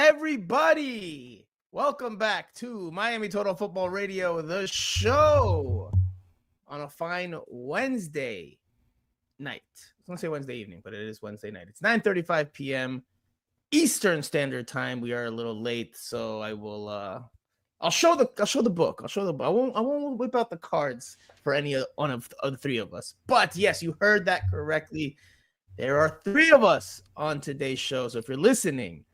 everybody? Welcome back to Miami Total Football Radio, the show on a fine Wednesday night. I was going to say Wednesday evening, but it is Wednesday night. It's 9:35 p.m. Eastern Standard Time. We are a little late, so I'll show the book. I won't whip out the cards for any one of the three of us. But yes, you heard that correctly. There are three of us on today's show. So if you're listening,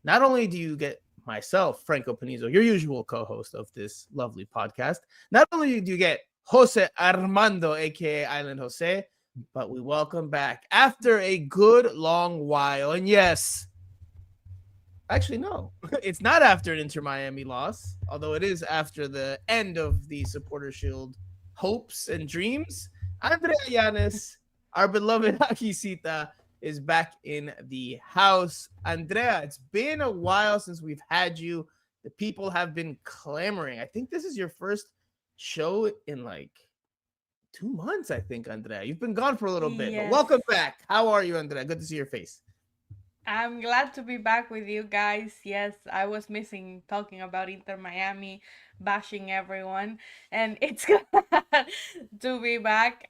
not only do you get myself, Franco Panizo, your usual co-host of this lovely podcast, not only do you get Jose Armando, aka Island Jose, but we welcome back after a good long while. And yes, actually, no, it's not after an Inter Miami loss, although it is after the end of the Supporter Shield hopes and dreams. Andrea Llanes, our beloved Akisita, is back in the house. Andrea, it's been a while since we've had you. The people have been clamoring. I think this is your first show in like 2 months, I think, Andrea. You've been gone for a little bit, but welcome back. How are you, Andrea? Good to see your face. I'm glad to be back with you guys. Yes, I was missing talking about Inter Miami, bashing everyone, and it's glad to be back.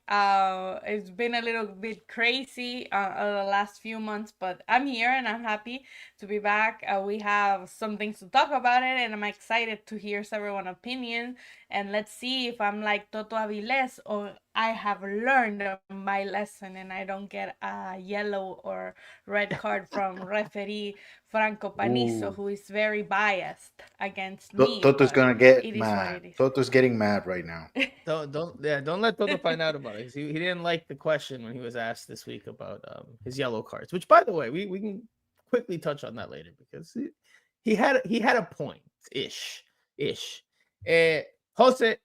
It's been a little bit crazy the last few months, but I'm here and I'm happy to be back. We have some things to talk about it, and I'm excited to hear everyone's opinion. And let's see if I'm like Toto Aviles or I have learned my lesson and I don't get a yellow or red card from referee Franco Panizo, Ooh, who is very biased against me, Toto's but gonna get it is what mad. it is. Toto's getting mad right now. Don't let Toto find out about it. He didn't like the question when he was asked this week about his yellow cards, which, by the way, we can quickly touch on that later because he had a point ish. Jose,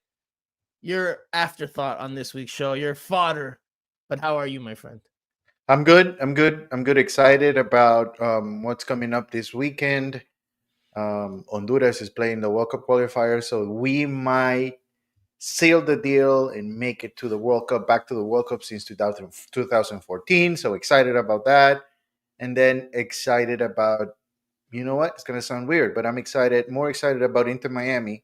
your afterthought on this week's show, your fodder. But how are you, my friend? I'm good. I'm good. I'm good. Excited about what's coming up this weekend. Honduras is playing the World Cup qualifier, so we might seal the deal and make it to the World Cup, back to the World Cup since 2014. So excited about that. And then excited about, you know what? It's going to sound weird, but I'm more excited about Inter Miami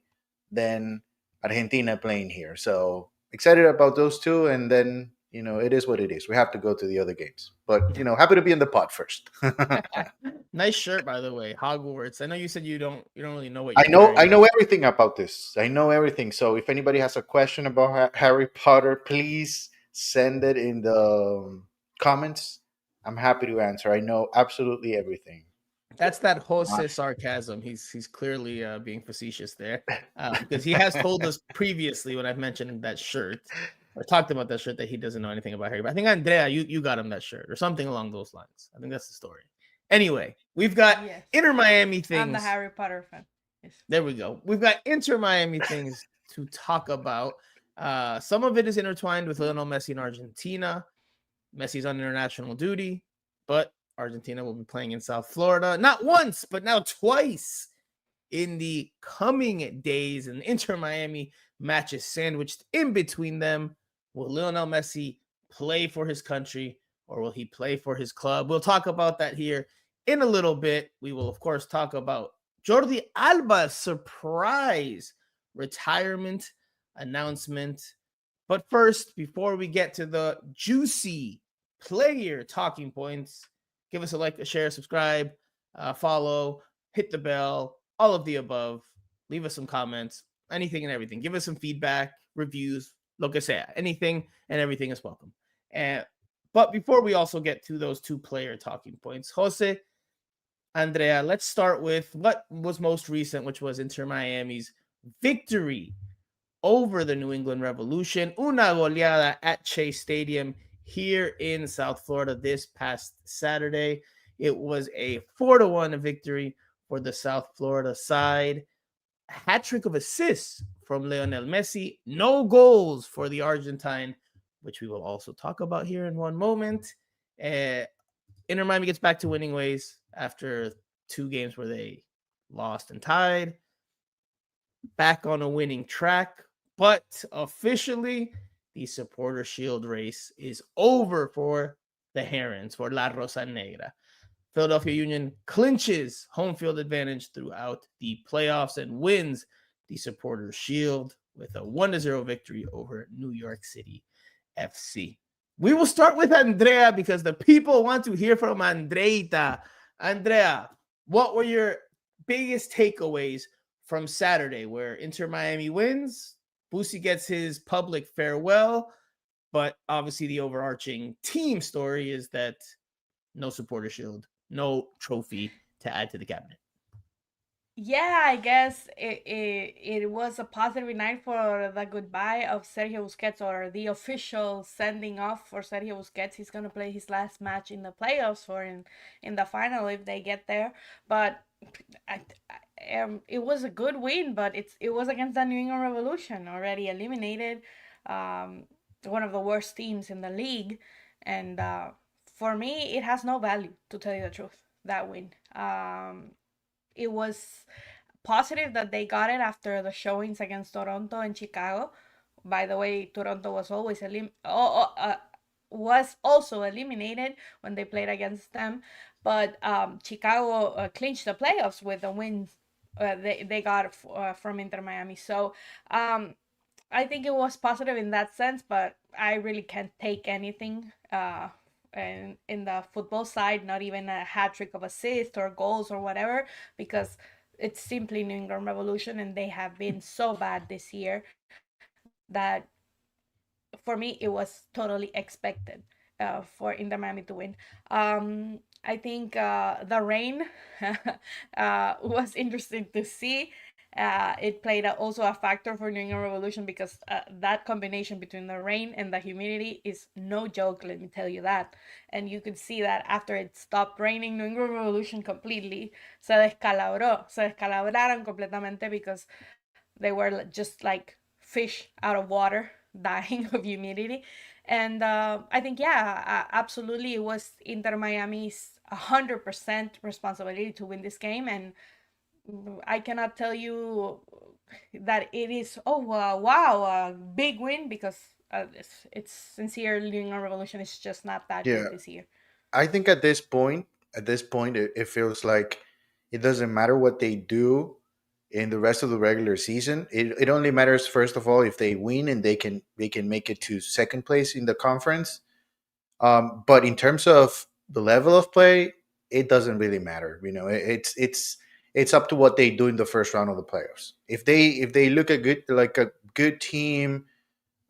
than Argentina playing here. So excited about those two. And then, it is what it is. We have to go to the other games. But, happy to be in the pot first. Nice shirt, by the way. Hogwarts. I know you said you don't really know what I you're know wearing. I know everything about this. I know everything. So if anybody has a question about Harry Potter, please send it in the comments. I'm happy to answer. I know absolutely everything. That's that Jose sarcasm. He's clearly being facetious there because he has told us previously when I've mentioned that shirt or talked about that shirt that he doesn't know anything about Harry. But I think Andrea, you got him that shirt or something along those lines. I think that's the story. Anyway, we've got Yes, Inter Miami I'm the things. Harry Potter fan. Yes. There we go. We've got Inter Miami things to talk about. Some of it is intertwined with Lionel Messi in Argentina. Messi's on international duty, but Argentina will be playing in South Florida, not once, but now twice in the coming days. And Inter Miami matches sandwiched in between them. Will Lionel Messi play for his country or will he play for his club? We'll talk about that here in a little bit. We will, of course, talk about Jordi Alba's surprise retirement announcement. But first, before we get to the juicy player talking points, give us a like, a share, subscribe, follow, hit the bell, all of the above. Leave us some comments, anything and everything. Give us some feedback, reviews, lo que sea. Anything and everything is welcome. But before we also get to those two player talking points, Jose, Andrea, let's start with what was most recent, which was Inter Miami's victory over the New England Revolution. Una goleada at Chase Stadium here in South Florida this past Saturday. It was a 4-1 victory for the South Florida side. A hat trick of assists from Lionel Messi. No goals for the Argentine, which we will also talk about here in one moment. Inter Miami gets back to winning ways after 2 games where they lost and tied. Back on a winning track, but officially the Supporter Shield race is over for the Herons, for La Rosa Negra. Philadelphia Union clinches home field advantage throughout the playoffs and wins the Supporters Shield with a 1-0 victory over New York City FC. We will start with Andrea because the people want to hear from Andreita. Andrea, what were your biggest takeaways from Saturday where Inter Miami wins? Busi gets his public farewell, but obviously the overarching team story is that no supporter shield, no trophy to add to the cabinet. Yeah, I guess it was a positive night for the goodbye of Sergio Busquets, or the official sending off for Sergio Busquets. He's gonna play his last match in the playoffs or in the final if they get there. But it was a good win, but it was against the New England Revolution, already eliminated, um, one of the worst teams in the league, and for me, it has no value, to tell you the truth. That win. It was positive that they got it after the showings against Toronto and Chicago. By the way, Toronto was was also eliminated when they played against them, but Chicago clinched the playoffs with the wins they got from Inter Miami. So I think it was positive in that sense, but I really can't take anything. And in the football side, not even a hat trick of assists or goals or whatever, because it's simply New England Revolution, and they have been so bad this year that for me it was totally expected for Inter Miami to win. I think the rain was interesting to see. It played also a factor for New England Revolution because that combination between the rain and the humidity is no joke, let me tell you that. And you could see that after it stopped raining, New England Revolution completely se descalabraron completamente because they were just like fish out of water, dying of humidity. And I think, yeah, absolutely, it was Inter Miami's 100% responsibility to win this game. And I cannot tell you that it is, oh, wow, a big win, because it's sincere. New England Revolution is just not that Yeah, good this year. I think at this point, it feels like it doesn't matter what they do in the rest of the regular season. It only matters first of all if they win and they can make it to second place in the conference. But in terms of the level of play, it doesn't really matter. It's up to what they do in the first round of the playoffs. If they look a good team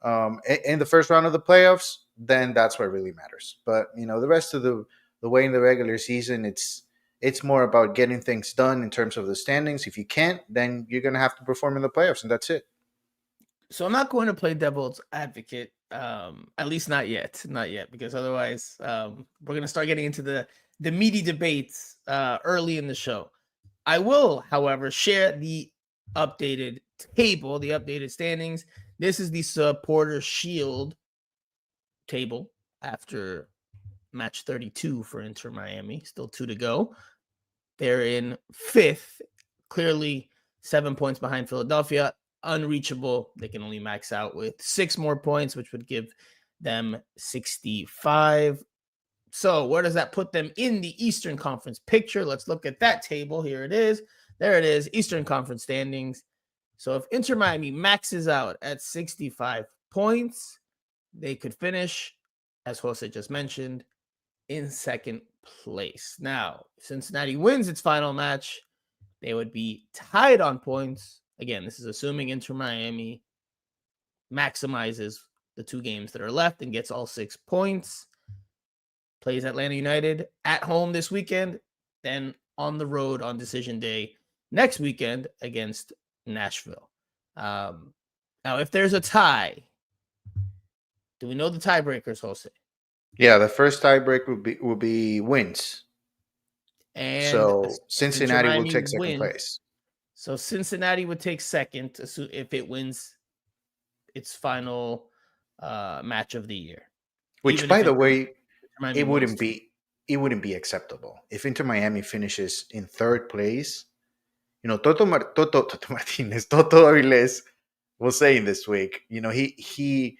in the first round of the playoffs, then that's what really matters. But the rest of the way in the regular season, it's more about getting things done in terms of the standings. If you can't, then you're gonna have to perform in the playoffs, and that's it. So I'm not going to play devil's advocate, at least not yet, because otherwise we're going to start getting into the meaty debates early in the show. I will, however, share the updated table, the updated standings. This is the Supporter Shield table after match 32 for Inter Miami. Still 2 to go. They're in 5th, clearly 7 points behind Philadelphia. Unreachable. They can only max out with 6 more points, which would give them 65. So where does that put them in the Eastern Conference picture? Let's look at that table. Here it is. There it is. Eastern Conference standings. So if Inter Miami maxes out at 65 points, they could finish, as Jose just mentioned, in second place. Now, if Cincinnati wins its final match, they would be tied on points. Again, this is assuming Inter Miami maximizes the 2 games that are left and gets all 6 points. Plays Atlanta United at home this weekend, then on the road on decision day next weekend against Nashville. Now, if there's a tie, do we know the tiebreakers, Jose? Yeah, the first tiebreak will be wins. And So if Inter Cincinnati will Miami take second wins, place. so Cincinnati would take second if it wins its final match of the year. Which, Even by if the Inter way, Miami it wins wouldn't be it wouldn't be acceptable if Inter Miami finishes in third place. Toto Martinez, Toto Aviles was saying this week. He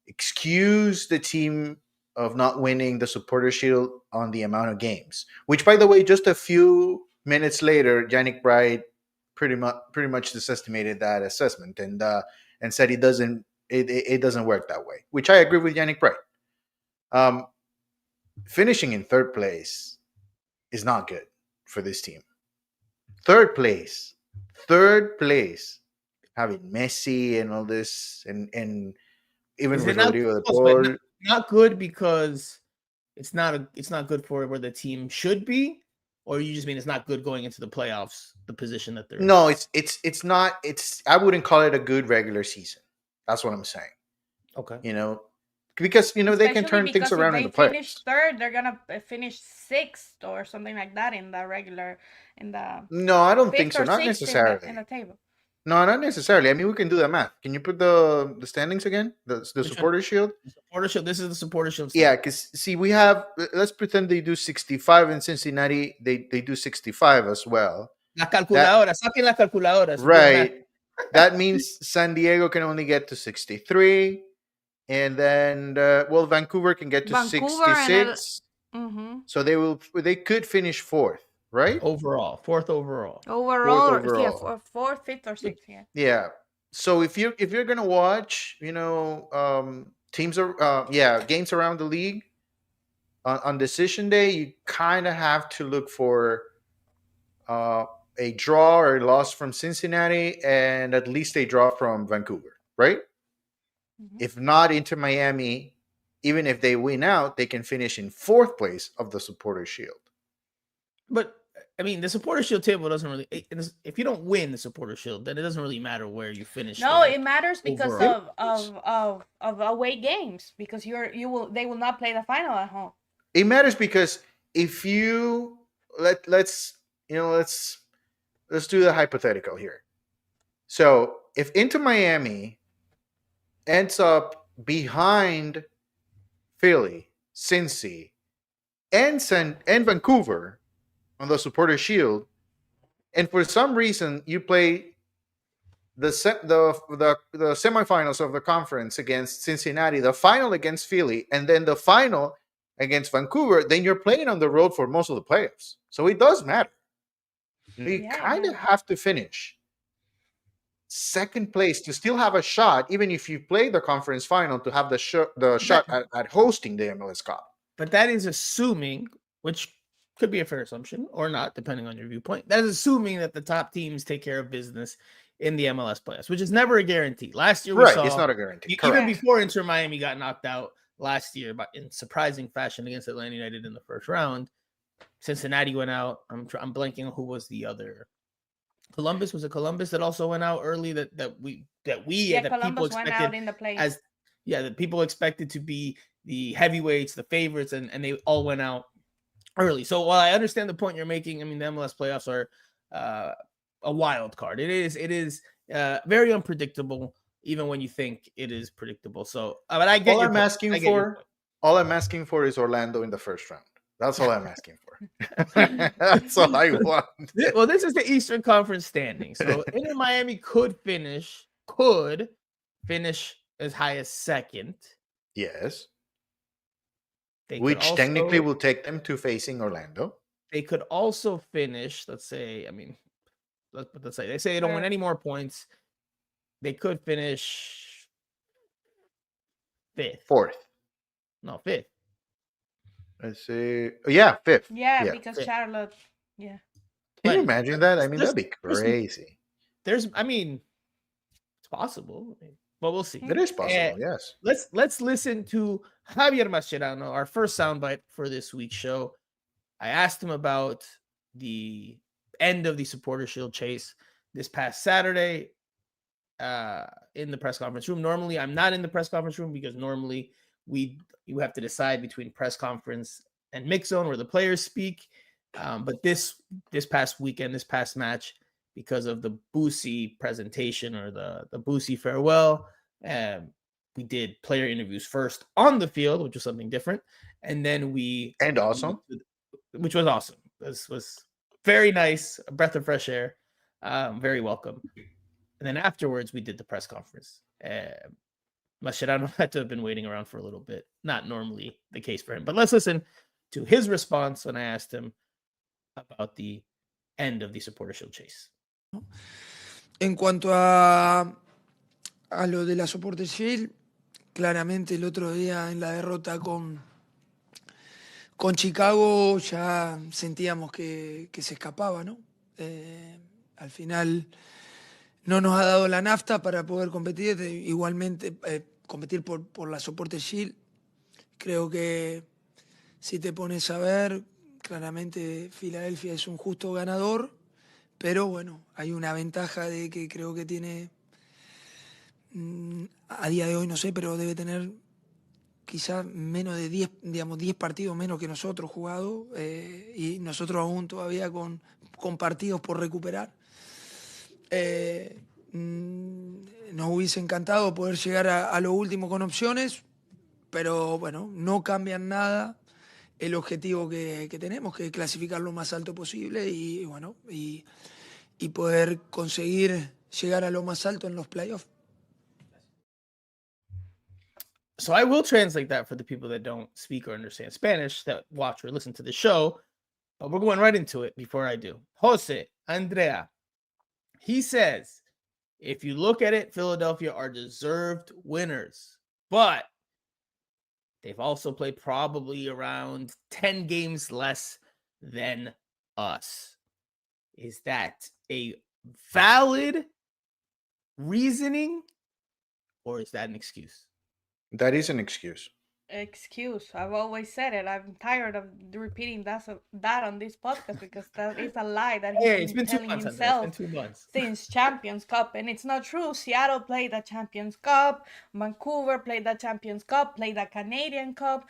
excused the team of not winning the Supporter Shield on the amount of games. Which, by the way, just a few minutes later, Yannick Bright pretty much disestimated that assessment and said it doesn't work that way. Which I agree with Yannick Bright. Finishing in third place is not good for this team. Third place, having Messi and all this, and even Is with it not Rodrigo de close, but Paul. not good because it's not good for where the team should be, or you just mean it's not good going into the playoffs, the position that they're in? No, it's not. I wouldn't call it a good regular season. That's what I'm saying. Okay. Because they can Especially turn things because if around in they the finish playoffs. third, they're gonna finish sixth or something like that in the No, I don't think fifth so. or Not sixth in the necessarily. table. No, not necessarily. I mean, we can do the math. Can you put the standings again? The Which one? Supporter Shield? The Supporter Shield. This is the Supporter Shield. Yeah, because see, we have. Let's pretend they do 65 in Cincinnati. They do 65 as well. La calculadora. Saquen la calculadora. Right. That means San Diego can only get to 63, and then Vancouver can get to Vancouver 66. So they could finish fourth, right? Overall, fourth overall. Yeah, fourth, fifth, or sixth. Yeah. Yeah. So if you're gonna watch, teams are games around the league on decision day, you kind of have to look for a draw or a loss from Cincinnati and at least a draw from Vancouver, right? If not, Inter Miami, even if they win out, they can finish in fourth place of the Supporter Shield. But I mean, the Supporter Shield table doesn't really. If you don't win the Supporter Shield, then it doesn't really matter where you finish. No, it matters because overall. of away games, because they will not play the final at home. It matters because if you let's do the hypothetical here. So if Inter Miami ends up behind Philly, Cincy, and Vancouver on the Supporter Shield, and for some reason you play the semifinals of the conference against Cincinnati, the final against Philly, and then the final against Vancouver, then you're playing on the road for most of the playoffs. So it does matter. You kind of have to finish second place to still have a shot, even if you play the conference final, to have the shot at hosting the MLS Cup. But that is assuming, which could be a fair assumption or not, depending on your viewpoint. That is assuming that the top teams take care of business in the MLS playoffs, which is never a guarantee. Last year, we saw it's not a guarantee. Even before Inter Miami got knocked out last year, but in surprising fashion against Atlanta United in the first round. Cincinnati went out. I'm blanking on who was the other. Columbus, was it Columbus that also went out early that people expected went out in the play. That people expected to be the heavyweights, the favorites, and they all went out early. So while I understand the point you're making, I mean the MLS playoffs are a wild card. It is very unpredictable, even when you think it is predictable. So, but I get all I'm asking for is Orlando in the first round. That's all I'm asking for. That's all I want. Well, this is the Eastern Conference standing. So Inter Miami could finish as high as second. Yes. Which technically will take them to facing Orlando. They could also finish, let's say they say they don't win any more points. They could finish fifth. Fifth. Let's see. Yeah, fifth. Yeah, because fifth. Charlotte. Yeah. Can you imagine that? I mean, that'd be crazy. It's possible, but we'll see. It is possible. Yes. Let's listen to Javier Mascherano, our first soundbite for this week's show. I asked him about the end of the Supporter Shield chase this past Saturday in the press conference room. Normally, I'm not in the press conference room because normally you have to decide between press conference and mix zone where the players speak. But this past weekend, this past match, because of the Boosie presentation or the Boosie farewell, we did player interviews first on the field, which was something different. And then awesome. Which was awesome. This was very nice, a breath of fresh air, very welcome. And then afterwards, we did the press conference. Mascherano had to have been waiting around for a little bit. Not normally the case for him. But let's listen to his response when I asked him about the end of the Supporter Shield chase. En cuanto a lo de la Supporter Shield, claramente el otro día en la derrota con Chicago ya sentíamos que se escapaba, ¿no? Al final no nos ha dado la nafta para poder competir, igualmente competir por la Supporter Shield. Creo que si te pones a ver, claramente Filadelfia es un justo ganador, pero bueno, hay una ventaja de que creo que tiene, a día de hoy no sé, pero debe tener quizás menos de 10, digamos, 10 partidos menos que nosotros jugados, y nosotros aún todavía con partidos por recuperar. Nos hubiese encantado poder llegar a lo último con opciones, pero bueno, no cambian nada el objetivo que tenemos, que es clasificar lo más alto posible y bueno, y poder conseguir llegar a lo más alto en los playoffs. So I will translate that for the people that don't speak or understand Spanish that watch or listen to the show, but we're going right into it before I do. Jose, Andrea, he says, if you look at it, Philadelphia are deserved winners, but they've also played probably around 10 games less than us. Is that a valid reasoning or is that an excuse? That is an excuse. Excuse. I've always said it. I'm tired of repeating that on this podcast because that is a lie that Hey, he's it's been been 2 telling months. Andrea. It's himself been 2 months. since Champions Cup, and it's not true. Seattle played the Champions Cup. Vancouver played the Champions Cup. Played the Canadian Cup.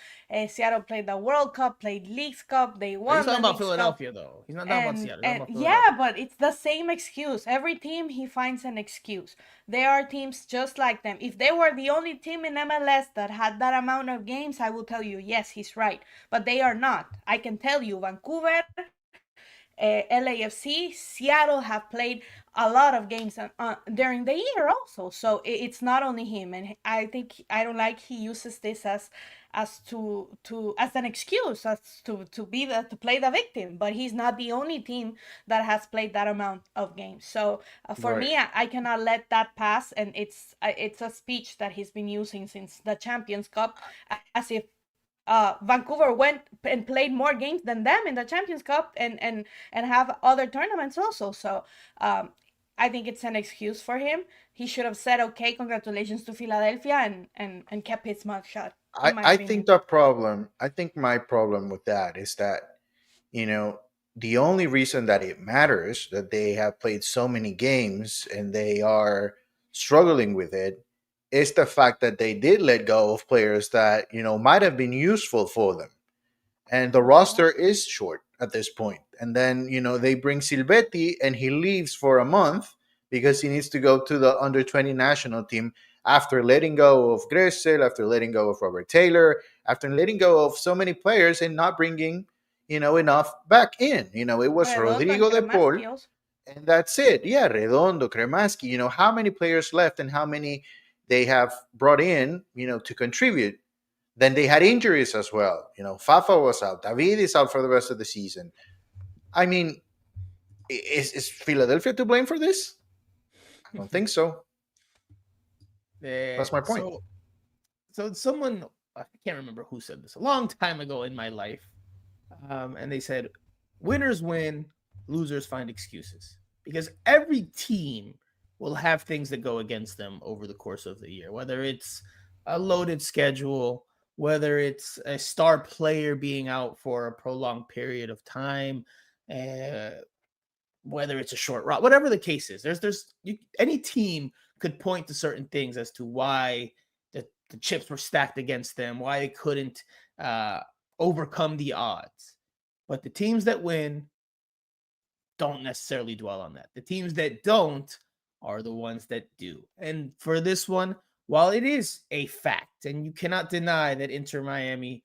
Seattle played the World Cup. Played Leagues Cup. They He's won the talking about Leagues Philadelphia, Cup. though. He's not talking about Seattle. He's talking And about yeah, Philadelphia. but it's the same excuse. Every team he finds an excuse. There are teams just like them. If they were the only team in MLS that had that amount of games, I will tell you, yes, he's right. But they are not. I can tell you, Vancouver, LAFC, Seattle have played a lot of games during the year also. So it's not only him, and I don't like he uses this as an excuse as to play the victim. But he's not the only team that has played that amount of games. So for Right. me, I cannot let that pass, and it's a speech that he's been using since the Champions Cup, as if Vancouver went and played more games than them in the Champions Cup and have other tournaments also. So I think it's an excuse for him. He should have said, "Okay, congratulations to Philadelphia," and kept his mouth shut. In my I opinion. think my problem with that is that, the only reason that it matters that they have played so many games and they are struggling with it is the fact that they did let go of players that, might have been useful for them. And the roster is short at this point. And then, they bring Silvetti and he leaves for a month because he needs to go to the under 20 national team after letting go of Gressel, after letting go of Robert Taylor, after letting go of so many players and not bringing, enough back in. It was Redondo and Rodrigo de Paul, Cremaschi also. and that's it. Yeah, Redondo, Kremaski, how many players left and how many they have brought in, to contribute. Then they had injuries as well. Fafa was out. David is out for the rest of the season. I mean, is Philadelphia to blame for this? I don't think so. That's my point. So someone, I can't remember who said this a long time ago in my life, and they said, winners win, losers find excuses. Because every team will have things that go against them over the course of the year, whether it's a loaded schedule, whether it's a star player being out for a prolonged period of time, whether it's a short route, whatever the case is. Any team could point to certain things as to why the chips were stacked against them, why they couldn't overcome the odds. But the teams that win don't necessarily dwell on that. The teams that don't are the ones that do. And for this one, while it is a fact, and you cannot deny that Inter Miami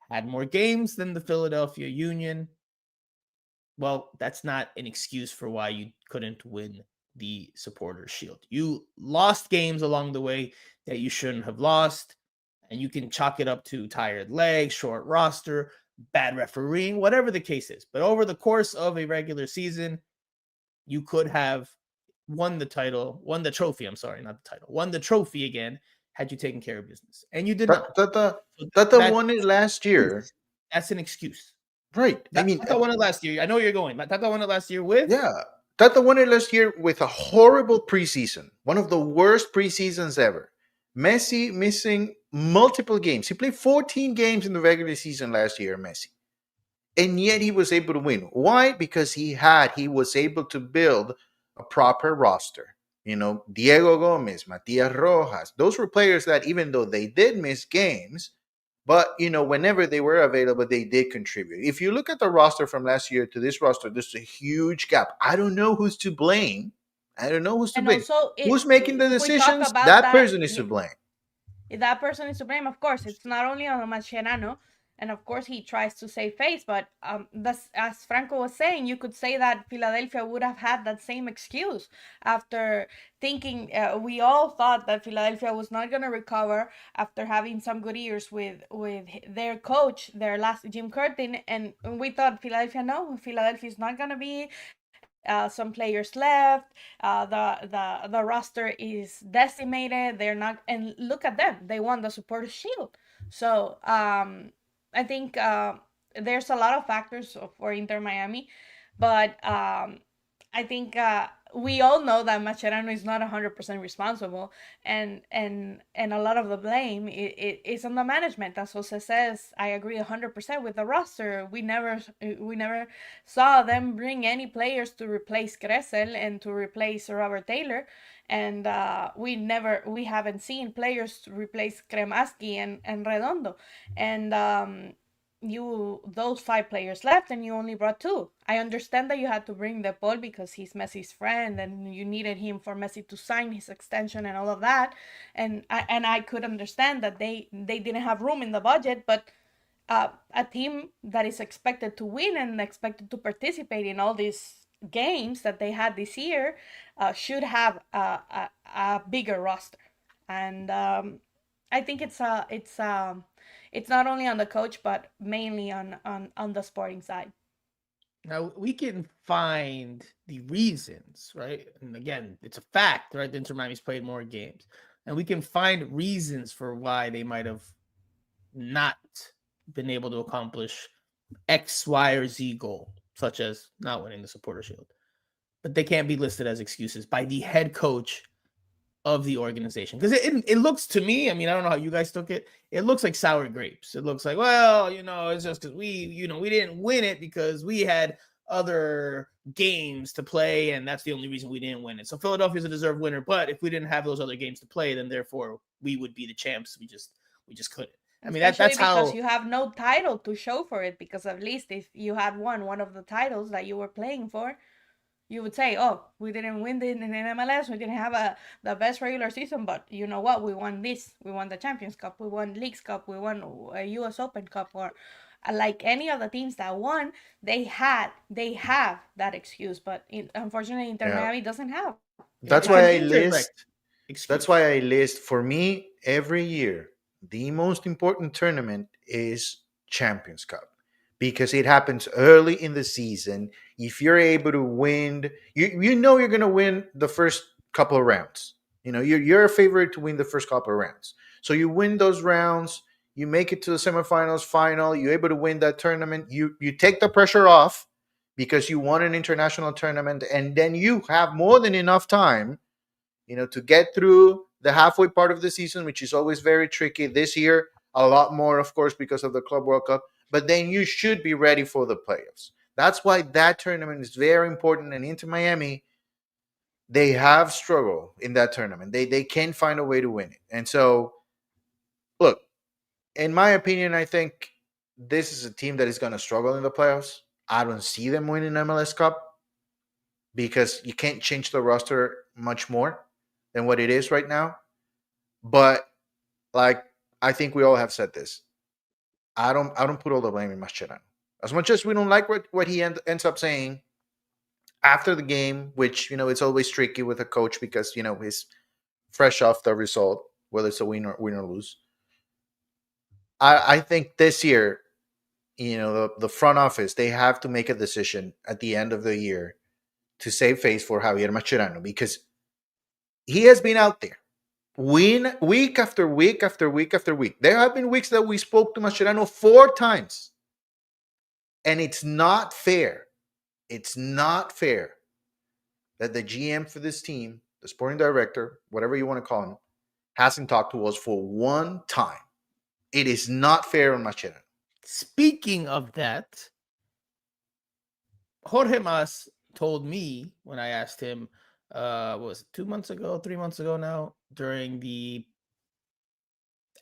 had more games than the Philadelphia Union, well, that's not an excuse for why you couldn't win the Supporters Shield. You lost games along the way that you shouldn't have lost. And you can chalk it up to tired legs, short roster, bad refereeing, whatever the case is. But over the course of a regular season, you could have won the trophy. I'm sorry, not the title. Won the trophy again had you taken care of business. And you did not. Tata So won it last year. That's an excuse. Right. I mean, Tata won it last year. I know where you're going. But Tata won it last year with? Yeah. Tata won it last year with a horrible preseason. One of the worst preseasons ever. Messi missing multiple games. He played 14 games in the regular season last year, Messi. And yet he was able to win. Why? Because he was able to build a proper roster. Diego Gomez, Matias Rojas, those were players that even though they did miss games, but whenever they were available, they did contribute. If you look at the roster from last year to this roster, there's a huge gap. I don't know who's to blame. And also, Who's making the if we talk decisions? about That person is to blame. That person is to blame, of course. It's not only on Mascherano, and of course he tries to save face, but that's, as Franco was saying, you could say that Philadelphia would have had that same excuse after thinking, we all thought that Philadelphia was not going to recover after having some good years with their coach, their last Jim Curtin, and we thought Philadelphia is not going to be. Some players left. The roster is decimated. They're not, and look at them. They won the Supporters Shield. So I think there's a lot of factors for Inter Miami, but I think we all know that Mascherano is not 100% responsible, and a lot of the blame is on the management. As Jose says, I agree 100% with the roster. We never saw them bring any players to replace Gressel and to replace Robert Taylor, and we haven't seen players to replace Kremaski and Redondo, and those 5 players left and you only brought 2. I understand that you had to bring De Paul because he's Messi's friend and you needed him for Messi to sign his extension and all of that, and I could understand that they didn't have room in the budget, but a team that is expected to win and expected to participate in all these games that they had this year should have a bigger roster, and I think it's not only on the coach, but mainly on the sporting side. Now we can find the reasons, right? And again, it's a fact, right? The Inter Miami's played more games, and we can find reasons for why they might have not been able to accomplish X, Y, or Z goal, such as not winning the Supporter Shield. But they can't be listed as excuses by the head coach of the organization, because it looks to me, I mean, I don't know how you guys took it. It looks like sour grapes. It looks like, well, it's just because we didn't win it because we had other games to play, and that's the only reason we didn't win it. So Philadelphia's a deserved winner, but if we didn't have those other games to play, then therefore we would be the champs. We just couldn't. I mean, that's how, because you have no title to show for it. Because at least if you had won one of the titles that you were playing for, you would say, oh, we didn't win in MLS. We didn't have the best regular season, but you know what? We won this. We won the Champions Cup. We won Leagues Cup. We won a U.S. Open Cup. Or like any of the teams that won, they have that excuse. But unfortunately, Inter Miami doesn't have. That's why I list. That's why I list, for me, every year, the most important tournament is Champions Cup, because it happens early in the season. If you're able to win, you're going to win the first couple of rounds. You're a favorite to win the first couple of rounds. So you win those rounds, you make it to the semifinals, final, you're able to win that tournament. You take the pressure off because you won an international tournament, and then you have more than enough time, to get through the halfway part of the season, which is always very tricky. This year, a lot more, of course, because of the Club World Cup. But then you should be ready for the playoffs. That's why that tournament is very important. And Inter Miami, they have struggled in that tournament. They can't find a way to win it. And so, look, in my opinion, I think this is a team that is going to struggle in the playoffs. I don't see them winning MLS Cup because you can't change the roster much more than what it is right now. But I think we all have said this. I don't put all the blame in Mascherano. As much as we don't like what he ends up saying after the game, which, it's always tricky with a coach because, he's fresh off the result whether it's a win or lose. I think this year, the front office, they have to make a decision at the end of the year to save face for Javier Mascherano, because he has been out there win week after week after week after week. There have been weeks that we spoke to Mascherano 4 times, and it's not fair. It's not fair that the GM for this team, the sporting director, whatever you want to call him, hasn't talked to us for 1 time. It is not fair on Mascherano. Speaking of that, Jorge Mas told me when I asked him, what was it, 2 months ago, 3 months ago now, during the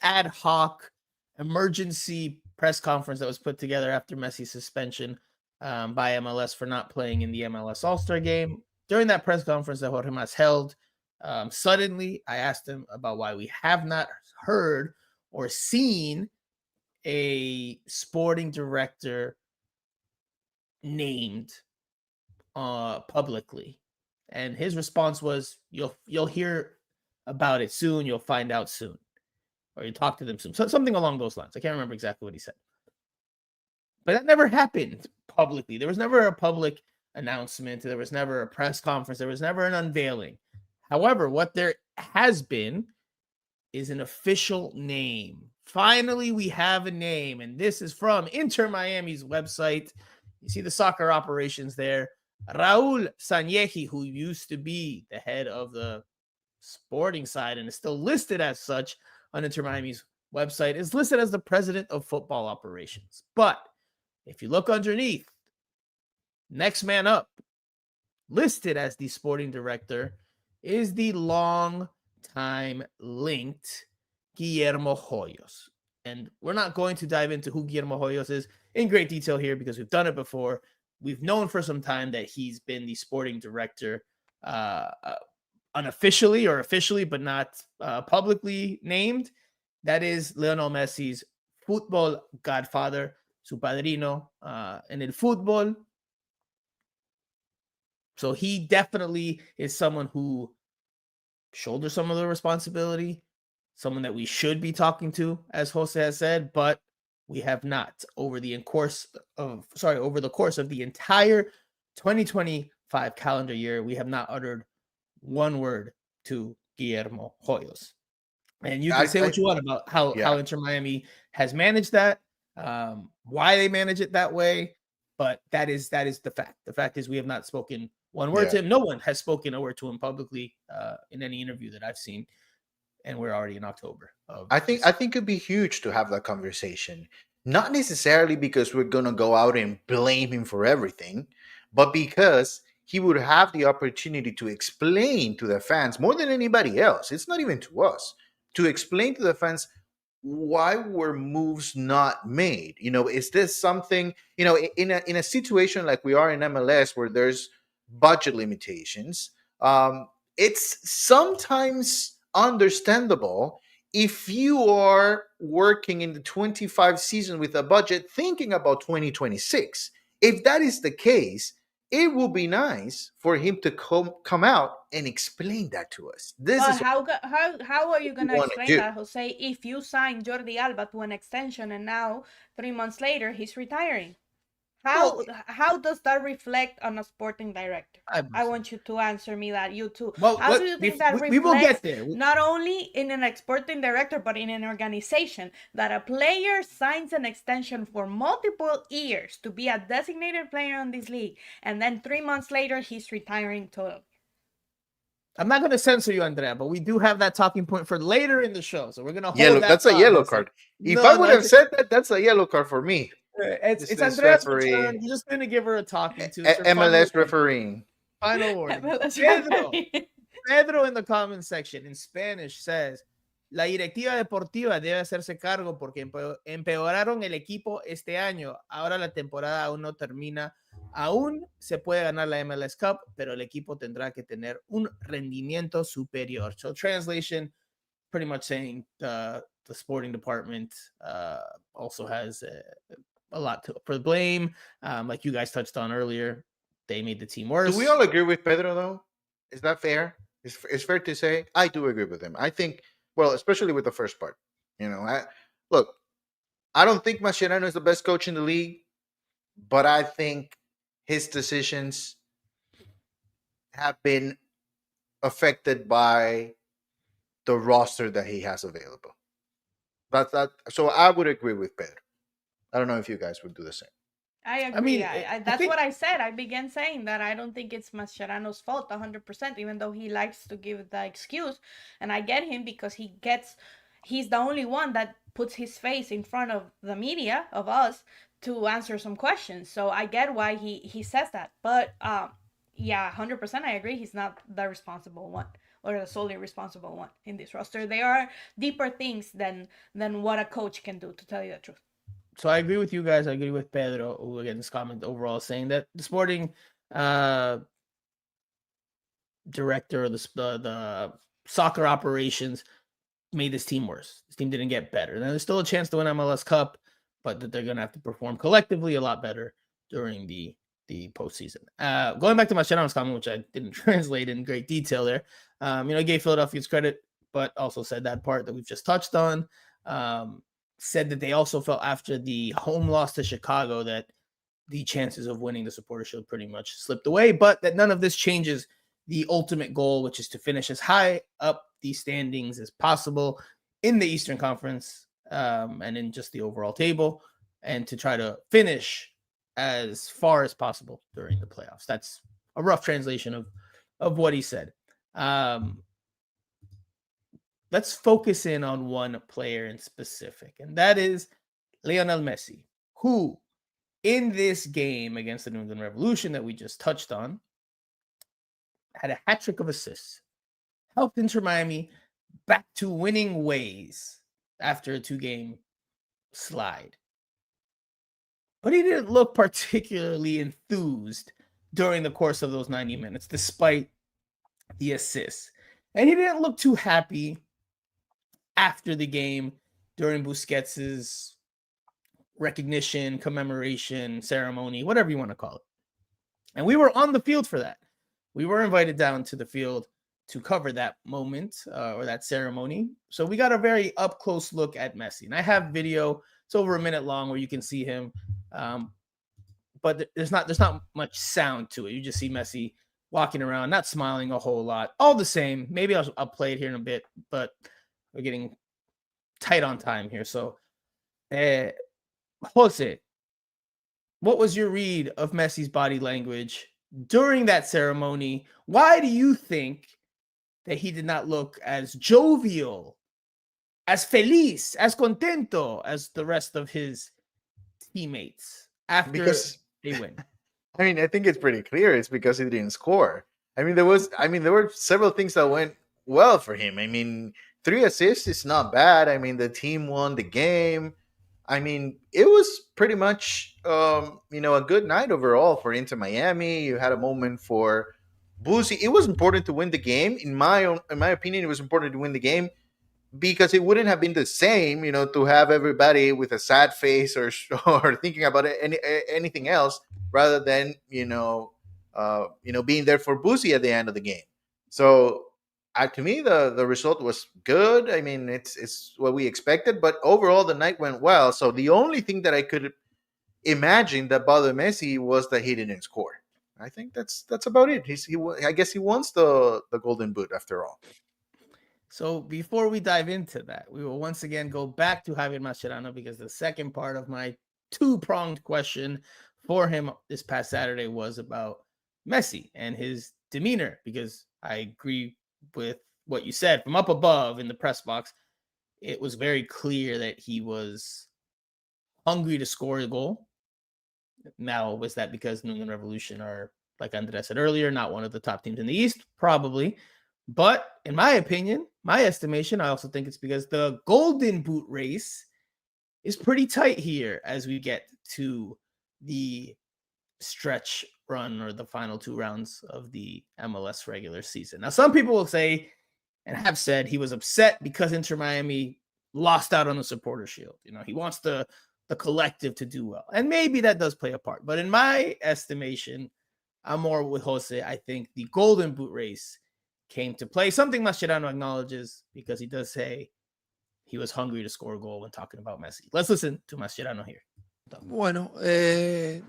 ad hoc emergency press conference that was put together after Messi's suspension by MLS for not playing in the MLS All-Star game. During that press conference that Jorge Mas held, suddenly I asked him about why we have not heard or seen a sporting director named publicly, and his response was, you'll hear about it soon, you'll find out soon, or you talk to them soon, something along those lines. I can't remember exactly what he said, but that never happened publicly. There was never a public announcement, there was never a press conference, there was never an unveiling. However, what there has been is an official name. Finally, we have a name, and this is from Inter Miami's website. You see the soccer operations there. Raul Sanyehi, who used to be the head of the sporting side and is still listed as such on Inter Miami's website, is listed as the president of football operations. But if you look underneath, next man up, listed as the sporting director, is the long-time linked Guillermo Hoyos. And we're not going to dive into who Guillermo Hoyos is in great detail here because we've done it before. We've known for some time that he's been the sporting director unofficially or officially, but not publicly named. That is Lionel Messi's Futbol godfather, su padrino en el fútbol. So he definitely is someone who shoulders some of the responsibility, someone that we should be talking to, as Jose has said, but we have not over the course of the entire 2025 calendar year. We have not uttered one word to Guillermo Hoyos. And you can say what you want about how Inter Miami has managed that, why they manage it that way, but that is the fact. The fact is we have not spoken one word to him. No one has spoken a word to him publicly in any interview that I've seen. And we're already in October. I think it'd be huge to have that conversation. Not necessarily because we're going to go out and blame him for everything, but because he would have the opportunity to explain to the fans more than anybody else. It's not even to us, to explain to the fans why were moves not made. Is this something, in a situation like we are in MLS where there's budget limitations, it's sometimes understandable if you are working in the 25 season with a budget thinking about 2026. If that is the case, it will be nice for him to come out and explain that to us. How are you going to explain that, Jose, if you signed Jordi Alba to an extension and now 3 months later he's retiring? How does that reflect on a sporting director? I want you to answer me that, you too. How do you think that reflects, we will get there, not only in an sporting director, but in an organization, that a player signs an extension for multiple years to be a designated player on this league, and then 3 months later, he's retiring totally? I'm not going to censor you, Andrea, but we do have that talking point for later in the show. So we're going to hold that. That's a yellow card. If I would have said that, that's a yellow card for me. It's Andrea's return. We're just going to give her a talking to. MLS refereeing. Final word. Pedro in the comment section in Spanish says, la directiva deportiva debe hacerse cargo porque empeoraron el equipo este año. Ahora la temporada aún no termina. Aún se puede ganar la MLS Cup, pero el equipo tendrá que tener un rendimiento superior. So translation, pretty much saying the sporting department also has a lot for blame. Like you guys touched on earlier, they made the team worse. Do we all agree with Pedro, though? Is that fair? It's fair to say? I do agree with him. I think Well, especially with the first part. Look, I don't think Mascherano is the best coach in the league, but I think his decisions have been affected by the roster that he has available. That's that. So I would agree with Pedro. I don't know if you guys would do the same. I I agree. mean, I I that's think what I said. I began saying that I don't think it's Mascherano's fault 100%, even though he likes to give the excuse. And I get him because he's the only one that puts his face in front of the media, of us, to answer some questions. So I get why he says that. But yeah, 100% I agree. He's not the responsible one or the solely responsible one in this roster. There are deeper things than what a coach can do, to tell you the truth. so. I agree with you guys. I agree with Pedro, who again this comment overall saying that the sporting director or the soccer operations made this team worse. This team didn't get better. Now there's still a chance to win MLS Cup, but that they're gonna have to perform collectively a lot better during the postseason. Going back to Mascherano's comment, which I didn't translate in great detail there. He gave Philadelphia's credit, but also said that part that we've just touched on. Said that they also felt after the home loss to Chicago that the chances of winning the Supporter Shield pretty much slipped away, but that none of this changes the ultimate goal, which is to finish as high up the standings as possible in the Eastern Conference and in just the overall table, and to try to finish as far as possible during the playoffs. That's a rough translation of what he said. Let's focus in on one player in specific, and that is Lionel Messi, who in this game against the New England Revolution that we just touched on had a hat trick of assists, helped Inter Miami back to winning ways after a 2-game slide. But he didn't look particularly enthused during the course of those 90 minutes, despite the assists. And he didn't look too happy after the game during Busquets's recognition, commemoration, ceremony, whatever you want to call it. And we were on the field for that. We were invited down to the field to cover that moment or that ceremony. So we got a very up close look at Messi. And I have video, it's over a minute long, where you can see him. But there's not much sound to it. You just see Messi walking around, not smiling a whole lot. All the same, maybe I'll play it here in a bit, but we're getting tight on time here. So, Jose, what was your read of Messi's body language during that ceremony? Why do you think that he did not look as jovial, as feliz, as contento as the rest of his teammates after they win? I mean, I think it's pretty clear. It's because he didn't score. There were several things that went well for him. 3 assists is not bad. The team won the game. It was pretty much, a good night overall for Inter Miami. You had a moment for Boozy. It was important to win the game. In my opinion, it was important to win the game because it wouldn't have been the same, to have everybody with a sad face or thinking about anything else rather than, being there for Boozy at the end of the game. So to me, the result was good. It's what we expected, but overall the night went well. So the only thing that I could imagine that bothered Messi was that he didn't score. I think that's about it. I guess he wants the golden boot after all. So before we dive into that, we will once again go back to Javier Mascherano because the second part of my 2-pronged question for him this past Saturday was about Messi and his demeanor, because I agree with what you said from up above in the press box. It was very clear that he was hungry to score a goal. Now, was that because New England Revolution are, like Andres said earlier, not one of the top teams in the East? Probably. But in my opinion, my estimation, I also think it's because the golden boot race is pretty tight here as we get to the stretch run or the final 2 rounds of the MLS regular season. Now, some people will say and have said he was upset because Inter Miami lost out on the Supporter Shield. He wants the collective to do well. And maybe that does play a part. But in my estimation, I'm more with Jose. I think the golden boot race came to play. Something Mascherano acknowledges because he does say he was hungry to score a goal when talking about Messi. Let's listen to Mascherano here. Bueno,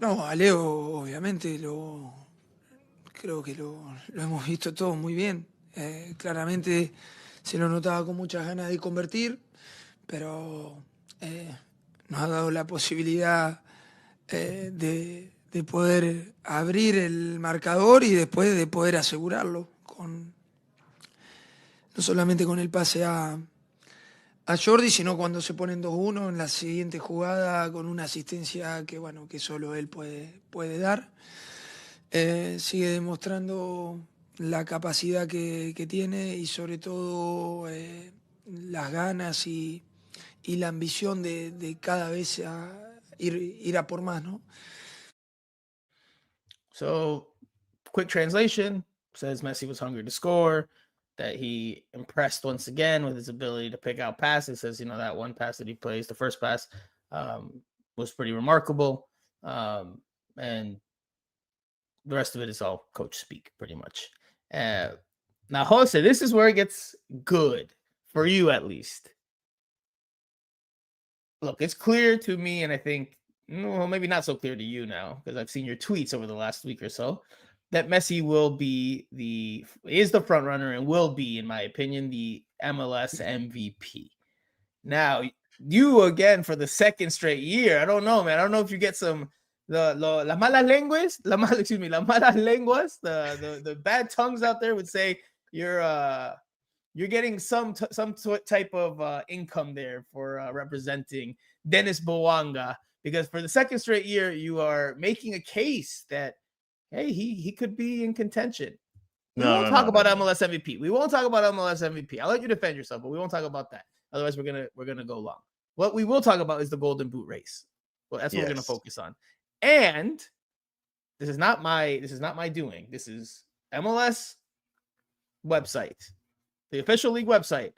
no, a Leo obviamente creo que lo hemos visto todos muy bien. Claramente se lo notaba con muchas ganas de convertir, pero nos ha dado la posibilidad de poder abrir el marcador y después de poder asegurarlo, no solamente con el pase a Jordi, sino cuando se ponen 2-1 en la siguiente jugada con una asistencia que solo él puede dar. Sigue demostrando la capacidad que tiene y sobre todo las ganas y la ambición de cada vez ir a por más, ¿no? So, quick translation says Messi was hungry to score, that he impressed once again with his ability to pick out passes. Says, that one pass that he plays, the first pass, was pretty remarkable. And the rest of it is all coach speak, pretty much. Now, Jose, this is where it gets good, for you at least. Look, it's clear to me, and I think, well, maybe not so clear to you now, because I've seen your tweets over the last week or so, that Messi is the front runner and will be, in my opinion, the MLS MVP. Now, you again for the second straight year. I don't know, man. I don't know if you get some las malas lenguas, las malas lenguas, the bad tongues out there would say you're getting some type of income there for representing Dennis Bouanga, because for the second straight year you are making a case that hey, he could be in contention. We won't talk about MLS MVP. We won't talk about MLS MVP. I'll let you defend yourself, but we won't talk about that. Otherwise, we're gonna go long. What we will talk about is the Golden Boot race. Well, that's what we're gonna focus on. And this is not my doing. This is MLS website, the official league website.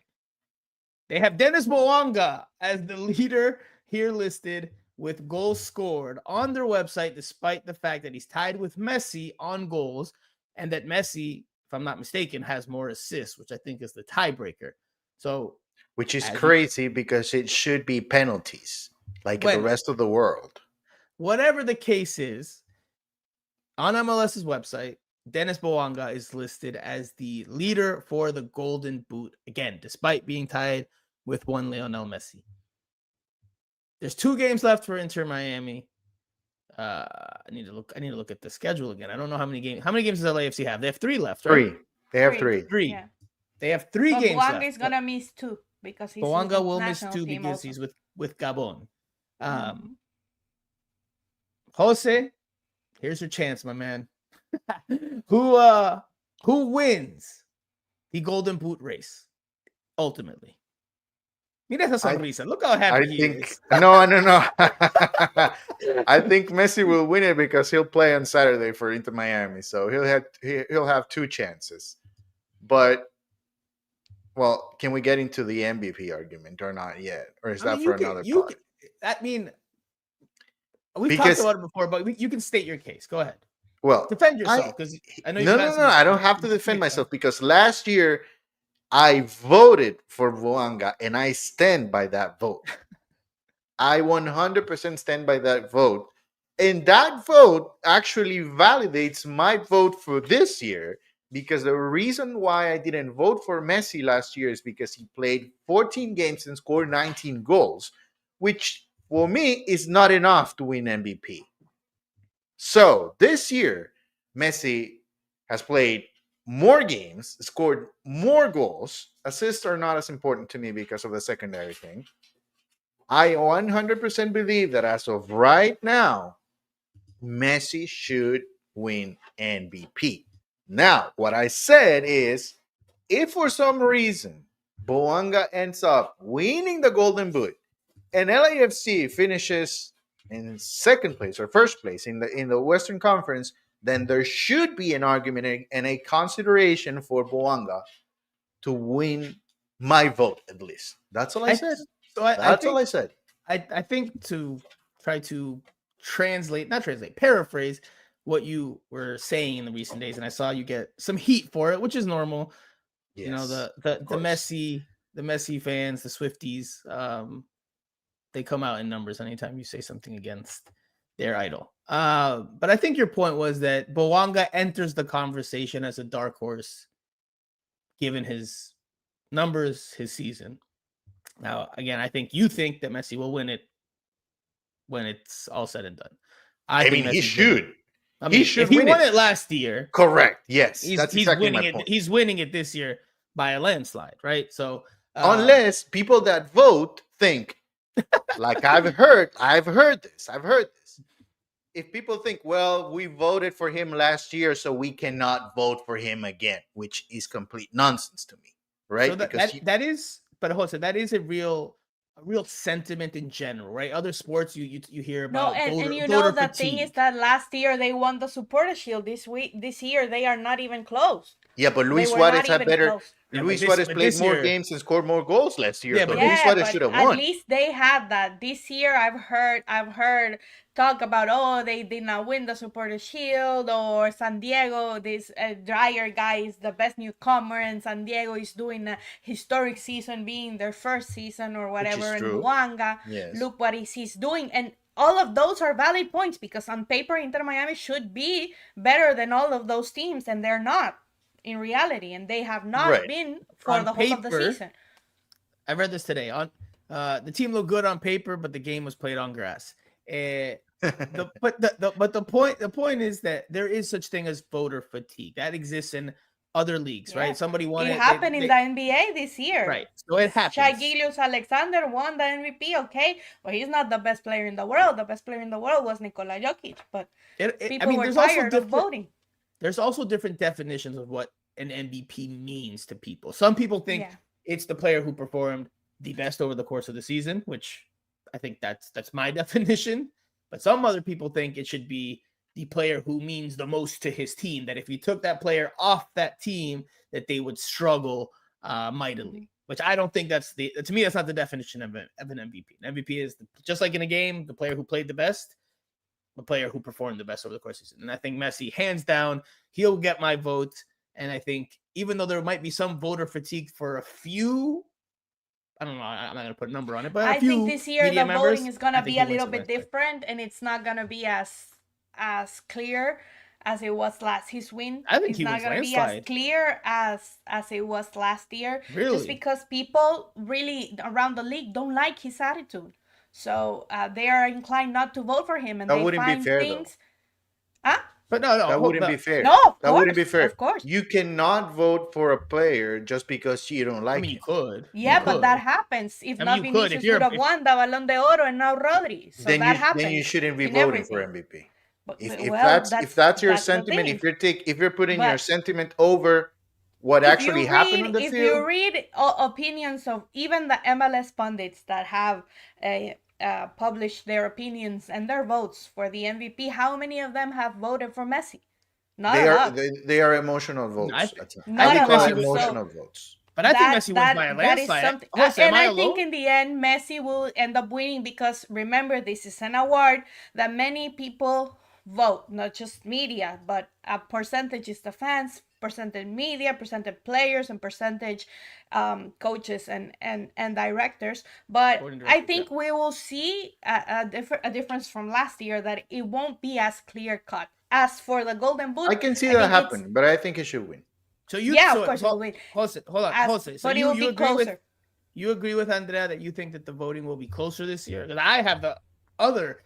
They have Dennis Bouanga as the leader here listed with goals scored on their website, despite the fact that he's tied with Messi on goals, and that Messi, if I'm not mistaken, has more assists, which I think is the tiebreaker. So, which is crazy because it should be penalties, like the rest of the world. Whatever the case is, on MLS's website, Dennis Bouanga is listed as the leader for the Golden Boot, again, despite being tied with one Lionel Messi. There's 2 games left for Inter Miami. I need to look at the schedule again. I don't know how many games. How many games does LAFC have? They have 3 left, right? 3. They have 3. 3. Yeah. They have 3 games left. Bouanga is gonna miss 2 because he's Bouanga will miss 2 because he's with Gabon. Jose, here's your chance, my man. Who wins the Golden Boot race ultimately? Mira esa sonrisa. Look how happy he is. No. I think Messi will win it because he'll play on Saturday for Inter Miami, so he'll have 2 chances. But well, can we get into the MVP argument or not yet, or is that for another part? We've talked about it before, but you can state your case. Go ahead. Well, defend yourself, because I know. No. I don't have to defend myself because last year I voted for Bouanga, and I stand by that vote. I 100% stand by that vote. And that vote actually validates my vote for this year, because the reason why I didn't vote for Messi last year is because he played 14 games and scored 19 goals, which for me is not enough to win MVP. So this year, Messi has played more games, scored more goals. Assists are not as important to me because of the secondary thing. I 100% believe that as of right now, Messi should win MVP. Now, what I said is, if for some reason Bouanga ends up winning the Golden Boot and LAFC finishes in second place or first place in the Western Conference, then there should be an argument and a consideration for Bouanga to win my vote, at least. That's all I said. That's all I said. I think to try to paraphrase what you were saying in the recent days, and I saw you get some heat for it, which is normal. You know, Yes, the of course. The Messi fans, the Swifties, they come out in numbers anytime you say something against their idol. But I think your point was that Bouanga enters the conversation as a dark horse, given his numbers, his season. Now, again, I think you think that Messi will win it when it's all said and done. I I think mean, he Messi's winning. should. I He mean, should if he win won it. it last year, Correct. Yes, that's he's exactly my winning it. point. He's winning it this year by a landslide, right? So, Unless people that vote think, like I've heard this. If people think, well, we voted for him last year, so we cannot vote for him again, which is complete nonsense to me, right? so that is, but Jose, that is a real sentiment in general, right? Other sports you hear No, about and you know voter the thing is fatigue. that last year they won the Supporter Shield. This year they are not even close. Yeah, but They Luis were Suarez not had even better. close. Yeah, Luis Suarez but played this more year, games and scored more goals last year, yeah, so but Luis Yeah, Suarez but should have at won. least they had that. This year I've heard talk about, oh, they did not win the Supporter Shield, or San Diego, this Dreyer guy is the best newcomer and San Diego is doing a historic season, being their first season or Which is whatever, and true. Buanga, Yes. look what he's doing. And all of those are valid points, because on paper Inter Miami should be better than all of those teams, and they're not in reality, and they have not Right. been for on the whole of the paper, season. I read this today. On the team looked good on paper, but the game was played on grass. The point is that there is such thing as voter fatigue that exists in other leagues, Yeah. right? Somebody won It it. happened in the NBA this year. Right. So it Shai happens. Gilgeous-Alexander won the MVP, okay, but he's not the best player in the world. The best player in the world was Nikola Jokic, but people were tired of voting. There's also different definitions of what an MVP means to people. Some people think Yeah. it's the player who performed the best over the course of the season, which I think that's my definition. But some other people think it should be the player who means the most to his team, that if you took that player off that team, that they would struggle mightily. Which I don't think to me, that's not the definition of an MVP. An MVP is just like in a game, the player who played the best, the player who performed the best over the course of the season. And I think Messi, hands down, he'll get my vote. And I think even though there might be some voter fatigue for a few, I don't know, I'm not going to put a number on it, but I think this year the voting is going to be a little bit different, and it's not going to be as clear as it was last. His win, I think it's he not wins going to be landslide. as clear as it was last year. Really? Just because people really around the league don't like his attitude, so they are inclined not to vote for him, and That they wouldn't be find fair, things. But no, That wouldn't be fair. No, of That wouldn't course, be fair. of course. You cannot vote for a player just because you don't like I mean, you him. could. Yeah, You but could. that happens. If I not, mean, you could. Vinicius If you're- would have if- won the Ballon de Oro and not Rodri. So Then that happens. then you shouldn't be in voting for everything. MVP. But, If well, that's your the sentiment, thing. if you're putting your But sentiment over what actually happened on the if field, you read opinions of even the MLS pundits that have published their opinions and their votes for the MVP, how many of them have voted for Messi? Not they a are lot. they are emotional votes. I think Not a call lot. it emotional So votes. But I think Messi wins by a that is landslide. something, Jose, and am I I think alone? in the end Messi will end up winning, because remember, this is an award that many people vote, not just media, but a percentage is the fans, percentage media, percentage players, and percentage coaches and directors. But I think we will see a difference from last year, that it won't be as clear cut. As for the Golden Boot, I can see that happen, but I think it should win. So of course it will win. Hold on. So but it will be closer. You agree with Andrea that you think that the voting will be closer this year? Because I have the other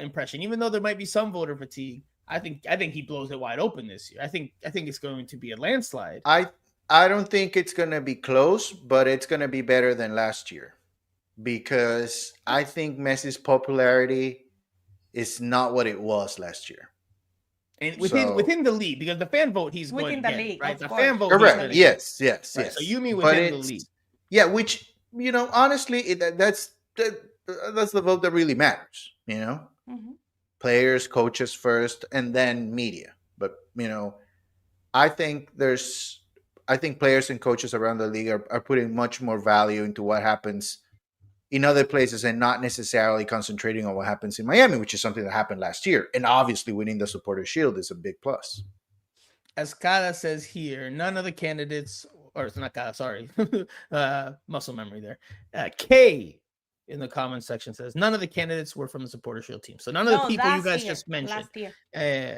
impression. Even though there might be some voter fatigue, I think he blows it wide open this year. I think it's going to be a landslide. I don't think it's going to be close, but it's going to be better than last year, because I think Messi's popularity is not what it was last year. And within the league, because the fan vote he's within going to the get, league, right? The course. fan vote, correct. Yes. Right. So you mean But within the league? Yeah, which honestly, that's the vote that really matters. Mm-hmm. Players, coaches first, and then media. But I think players and coaches around the league are putting much more value into what happens in other places and not necessarily concentrating on what happens in Miami, which is something that happened last year. And obviously winning the Supporter Shield is a big plus. As Kada says here, none of the candidates or it's not Kyle, sorry, muscle memory there. K in the comments section says none of the candidates were from the Supporter Shield team. So none of the people you guys just mentioned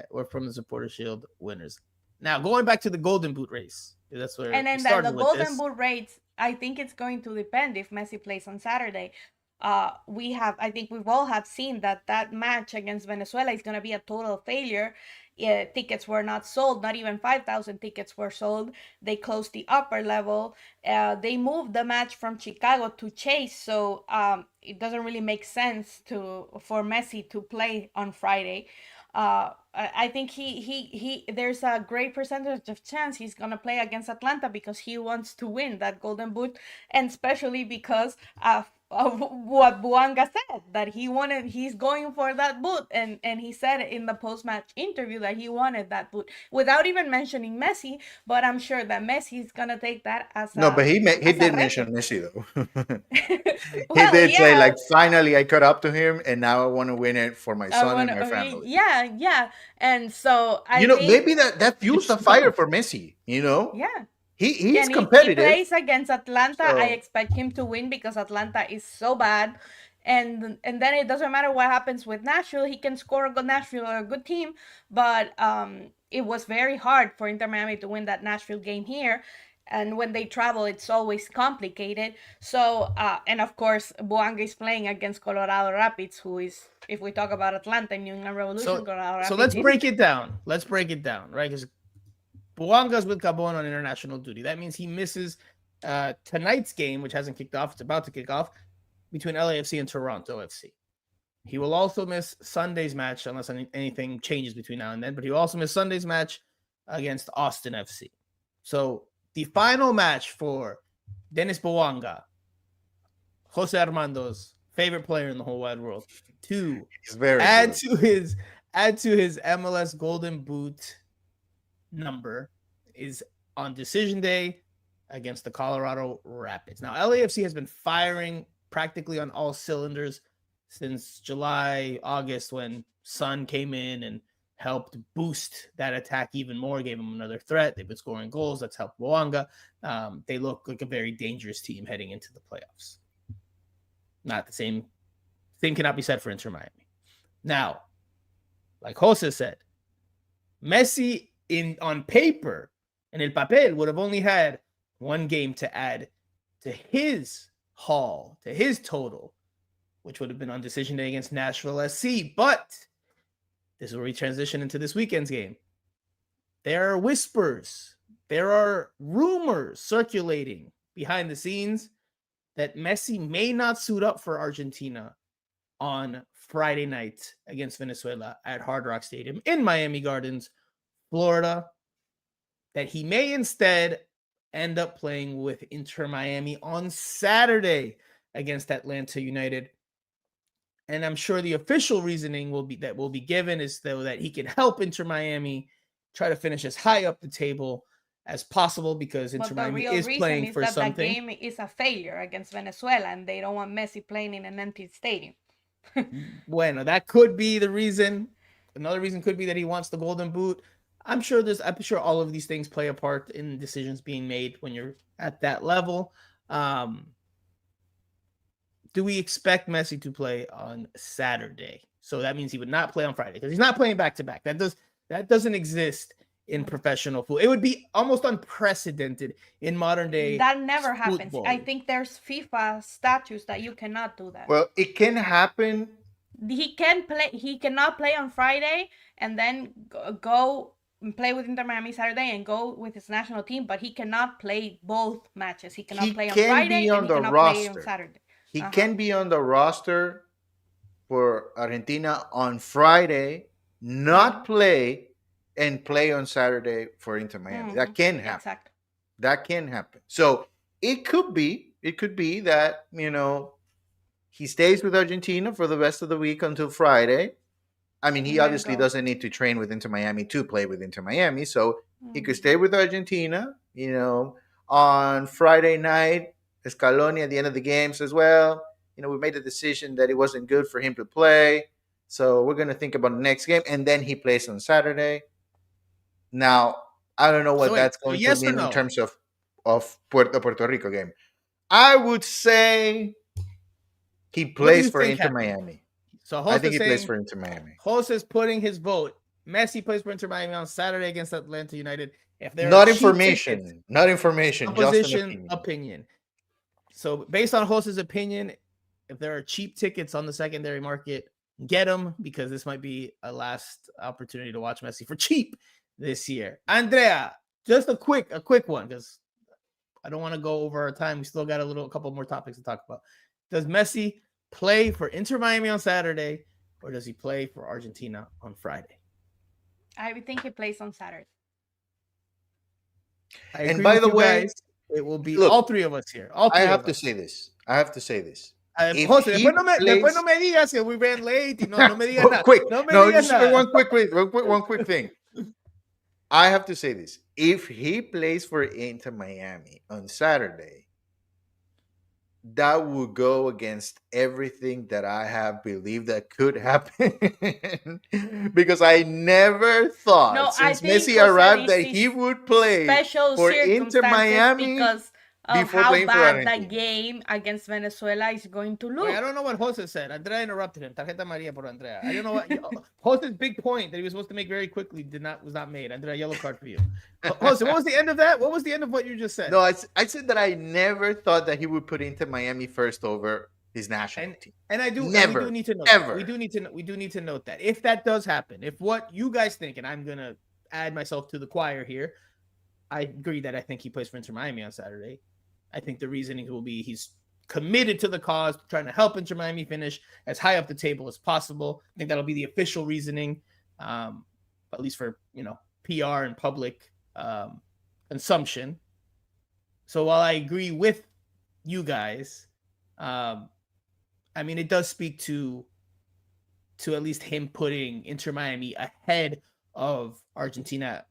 were from the Supporter Shield winners. Now going back to the Golden Boot race, that's where and then we started the with Golden this. Boot race, I think it's going to depend if Messi plays on Saturday. I think we've all have seen that match against Venezuela is going to be a total failure. Tickets were not sold. Not even 5,000 tickets were sold. They closed the upper level. They moved the match from Chicago to Chase, so it doesn't really make sense for Messi to play on Friday. I think he there's a great percentage of chance he's gonna play against Atlanta because he wants to win that Golden Boot, and especially because of what Buanga said, that he's going for that boot, and he said in the post-match interview that he wanted that boot without even mentioning Messi, but I'm sure that Messi is gonna take that as No, but he did reto. mention Messi though. He Well, did say yeah, like, finally I caught up to him, and now I want to win it for my I son and want my family. yeah, and so I You know, think maybe that fuels the fire for Messi. You know, yeah. he's And if he competitive. plays against Atlanta, I So expect him to win because Atlanta is so bad. And then it doesn't matter what happens with Nashville. He can score a good Nashville or a good team, but it was very hard for Inter Miami to win that Nashville game here. And when they travel, it's always complicated. So, and of course, Buanga is playing against Colorado Rapids, who is, if we talk about Atlanta and New England Revolution, Colorado Rapids. So let's break it down. Let's break it down, right? Because Buanga's with Gabon on international duty. That means he misses tonight's game, which hasn't kicked off. It's about to kick off between LAFC and Toronto FC. He will also miss Sunday's match unless anything changes between now and then, but he will also miss Sunday's match against Austin FC. So the final match for Dennis Buanga, Jose Armando's favorite player in the whole wide world, to add to his MLS Golden Boot number, is on decision day against the Colorado Rapids. Now, LAFC has been firing practically on all cylinders since July, August, when Sun came in and helped boost that attack even more, gave them another threat. They've been scoring goals. That's helped Buanga. They look like a very dangerous team heading into the playoffs. Not the same. Same cannot be said for Inter Miami. Now, like Jose said, Messi on paper and El Papel would have only had one game to add to his haul, to his total, which would have been on decision day against Nashville SC. But this is where we transition into this weekend's game. There are whispers, there are rumors circulating behind the scenes that Messi may not suit up for Argentina on Friday night against Venezuela at Hard Rock Stadium in Miami Gardens, Florida, that he may instead end up playing with Inter Miami on Saturday against Atlanta United. And I'm sure the official reasoning will be given is though that he can help Inter Miami try to finish as high up the table as possible because Inter Miami is playing for something. That game is a failure against Venezuela, and they don't want Messi playing in an empty stadium. Bueno, that could be the reason. Another reason could be that he wants the Golden Boot. I'm sure all of these things play a part in decisions being made when you're at that level. Do we expect Messi to play on Saturday? So that means he would not play on Friday because he's not playing back-to-back. That doesn't exist in professional football. It would be almost unprecedented in modern day. That never happens. Futbol. I think there's FIFA statutes that you cannot do that. Well, it can happen. He cannot play on Friday and then go and play with Inter Miami Saturday and go with his national team, but he cannot play both matches. He cannot play on Friday and he cannot play on Saturday. He can be on the roster for Argentina on Friday, not play, and play on Saturday for Inter Miami. That can happen. Exactly. That can happen. So it could be that, he stays with Argentina for the rest of the week until Friday. I mean, he obviously doesn't need to train with Inter Miami to play with Inter Miami. So he could stay with Argentina, on Friday night. Scaloni at the end of the game says, well, we made a decision that it wasn't good for him to play. So we're going to think about the next game. And then he plays on Saturday. Now, I don't know what that's going to mean in terms of of Puerto Rico game. I would say he What do plays you for think Inter happens? Miami. So I Jose think he plays saying for Inter Miami. Jose is putting his vote. Messi plays for Inter Miami on Saturday against Atlanta United. If there Not are cheap tickets, information. Not information. Just an opposition opinion. So based on Jose's opinion, if there are cheap tickets on the secondary market, get them, because this might be a last opportunity to watch Messi for cheap this year. Andrea, just a quick one, because I don't want to go over our time. We still got a couple more topics to talk about. Does Messi play for Inter Miami on Saturday, or does he play for Argentina on Friday? I think he plays on Saturday. I And agree by with the you way, guys. It will be look, all three of us here. All I three have of to us. say this. I have to say this. If Jose, he después no plays- me digas que we ran late. Y no me digas Oh, nada. quick. No me No, digas just nada. one quick thing. I have to say this. If he plays for Inter Miami on Saturday, that would go against everything that I have believed that could happen. Because I never thought No, I since think, Messi Jose, arrived this that he is would play special for Inter circumstances Miami because of before how playing for bad that Argentina. game against Venezuela is going to Wait, I look. don't know what Jose said. Andrea interrupted him. Tarjeta Maria por Andrea. I don't know what Jose's big point that he was supposed to make very quickly was not made. Andrea, yellow card for you. Jose, what was the end of that? What was the end of what you just said? No, I said that I never thought that he would put Inter Miami first over his national team. And we Never, do need to know ever. that. We do need to note that if that does happen, if what you guys think, and I'm gonna add myself to the choir here, I agree that I think he plays for Inter Miami on Saturday. I think the reasoning will be he's committed to the cause, trying to help Inter Miami finish as high up the table as possible. I think that'll be the official reasoning, at least for PR and public consumption. So while I agree with you guys, I mean, it does speak to at least him putting Inter Miami ahead of Argentina,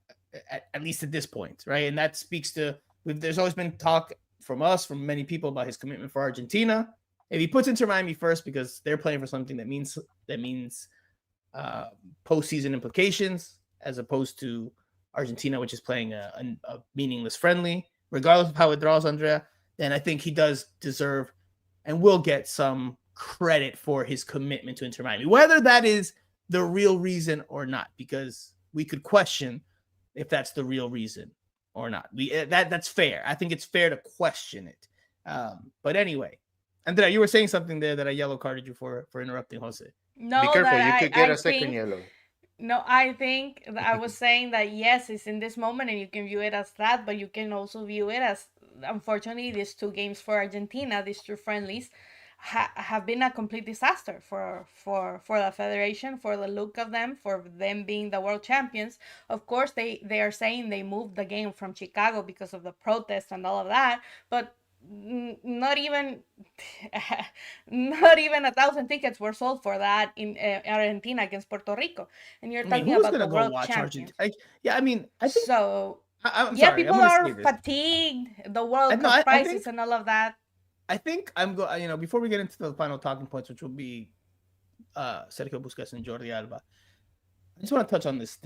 at least at this point, right? And that speaks to, there's always been talk from many people about his commitment for Argentina. If he puts Inter Miami first because they're playing for something that means postseason implications, as opposed to Argentina, which is playing a meaningless friendly, regardless of how it draws, Andrea, then I think he does deserve and will get some credit for his commitment to Inter Miami, whether that is the real reason or not, because we could question if that's the real reason or not. That's fair. I think it's fair to question it. But anyway, Andrea, you were saying something there that I yellow carded you for interrupting Jose. No, Be careful, that you could get I a second think, yellow. no, I think that I was saying that yes, it's in this moment and you can view it as that, but you can also view it as, unfortunately, these two games for Argentina, these two friendlies, have been a complete disaster for the federation, for the look of them, for them being the world champions. Of course, they are saying they moved the game from Chicago because of the protests and all of that, but not even 1,000 tickets were sold for that in Argentina against Puerto Rico, and you're talking who's about gonna the go world watch champions. Argentina? I mean, I think So I'm yeah, sorry, people I'm gonna are say this. fatigued, the World No, Cup I crisis think and all of that. I think I'm going. Before we get into the final talking points, which will be Sergio Busquets and Jordi Alba, I just want to touch on these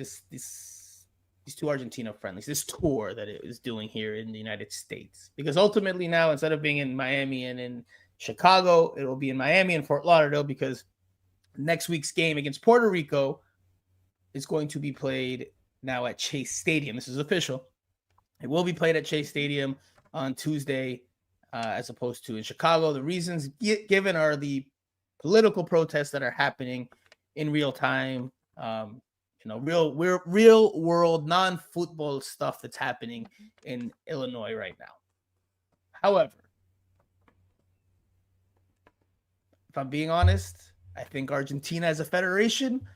two Argentina friendlies, this tour that it is doing here in the United States. Because ultimately now, instead of being in Miami and in Chicago, it will be in Miami and Fort Lauderdale, because next week's game against Puerto Rico is going to be played now at Chase Stadium. This is official. It will be played at Chase Stadium on Tuesday, as opposed to in Chicago. The reasons given are the political protests that are happening in real time. Real world, non-football stuff that's happening in Illinois right now. However, if I'm being honest, I think Argentina as a federation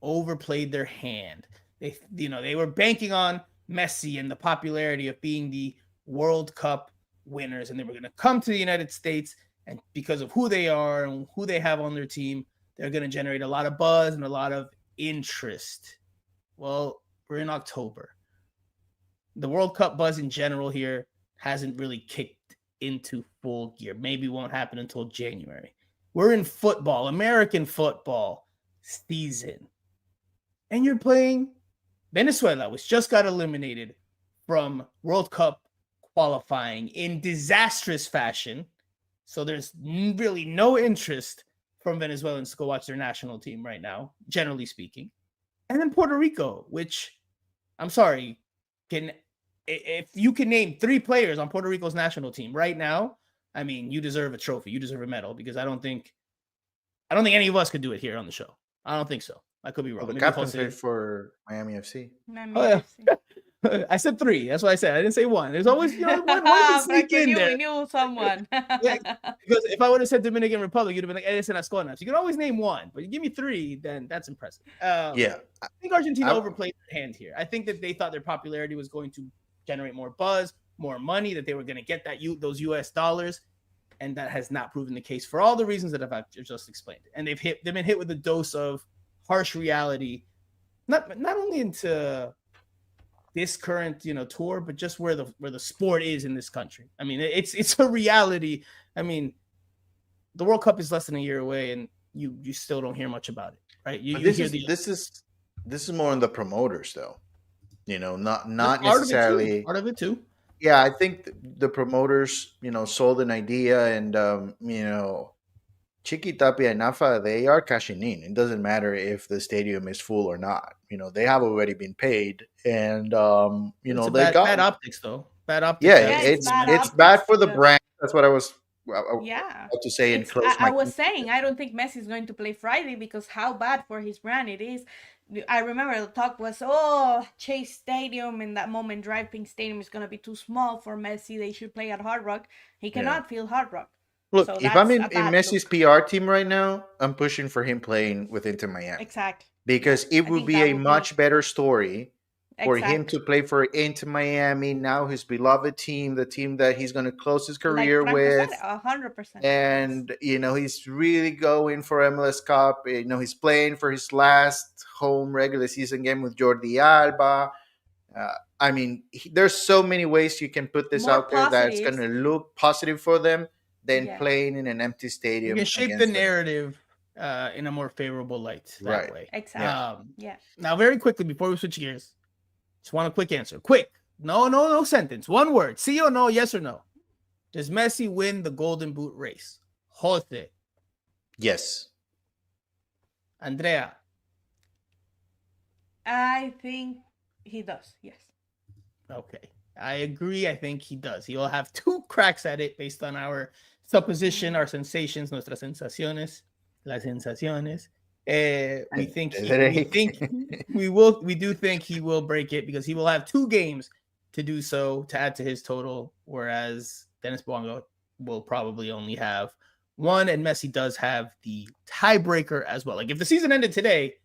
overplayed their hand. They were banking on Messi and the popularity of being the World Cup winners, and they were going to come to the United States, and because of who they are and who they have on their team, they're going to generate a lot of buzz and a lot of interest. Well, we're in October. The World Cup buzz in general here hasn't really kicked into full gear. Maybe won't happen until January. We're in football, American football season. And you're playing Venezuela, which just got eliminated from World Cup qualifying in disastrous fashion. So there's really no interest from Venezuelans to go watch their national team right now, generally speaking. And then Puerto Rico, which I'm sorry, if you can name 3 players on Puerto Rico's national team right now, I mean, you deserve a trophy. You deserve a medal, because I don't think any of us could do it here on the show. I don't think so. I could be wrong. Well, the Maybe captain Jose. played for Miami FC. Miami Oh, yeah. FC. I said 3. That's what I said. I didn't say 1. There's always, one can But sneak we in there. knew someone. Yeah, because if I would have said Dominican Republic, you'd have been like, Edison Asconas. You can always name 1, but you give me 3, then that's impressive. Yeah. I think Argentina overplayed their hand here. I think that they thought their popularity was going to generate more buzz, more money, that they were going to get those US dollars, and that has not proven the case for all the reasons that I've just explained. And they've been hit with a dose of harsh reality, not only into this current tour, but just where the sport is in this country. I mean, it's a reality. I mean, the World Cup is less than a year away, and you still don't hear much about it, right? This is more on the promoters, though. Not necessarily part of it too. Yeah, I think the promoters, sold an idea, and Chiqui, Tapia, and Nafa, they are cashing in. It doesn't matter if the stadium is full or not. They have already been paid, and it's bad optics, though. Bad optics. Yeah, it's bad for the brand. That's what I was about to say. And I was saying, I don't think Messi is going to play Friday, because how bad for his brand it is. I remember the talk was, Chase Stadium in that moment, Drive Pink Stadium is going to be too small for Messi. They should play at Hard Rock. He cannot feel Hard Rock. Look, So if I'm in that's a bad Messi's PR team right now, I'm pushing for him playing with Inter Miami. Exactly. Because it would be a much better story for him to play for Inter Miami, now his beloved team, the team that he's going to close his career with. 100%. And, he's really going for MLS Cup. He's playing for his last home regular season game with Jordi Alba. I mean, there's so many ways you can put this More out there that's going to look positive for them than playing in an empty stadium. You can shape the narrative in a more favorable light that way. Exactly. Now, very quickly, before we switch gears, just want a quick answer. Quick. No sentence. One word. Sí or no, yes or no. Does Messi win the Golden Boot race? Jose. Yes. Andrea. I think he does, yes. Okay. I agree. I think he does. He will have 2 cracks at it based on our supposition, our sensations, nuestras sensaciones, las sensaciones. We do think he will break it, because he will have 2 games to do so, to add to his total, whereas Dennis Bouanga will probably only have 1, and Messi does have the tiebreaker as well. Like, if the season ended today,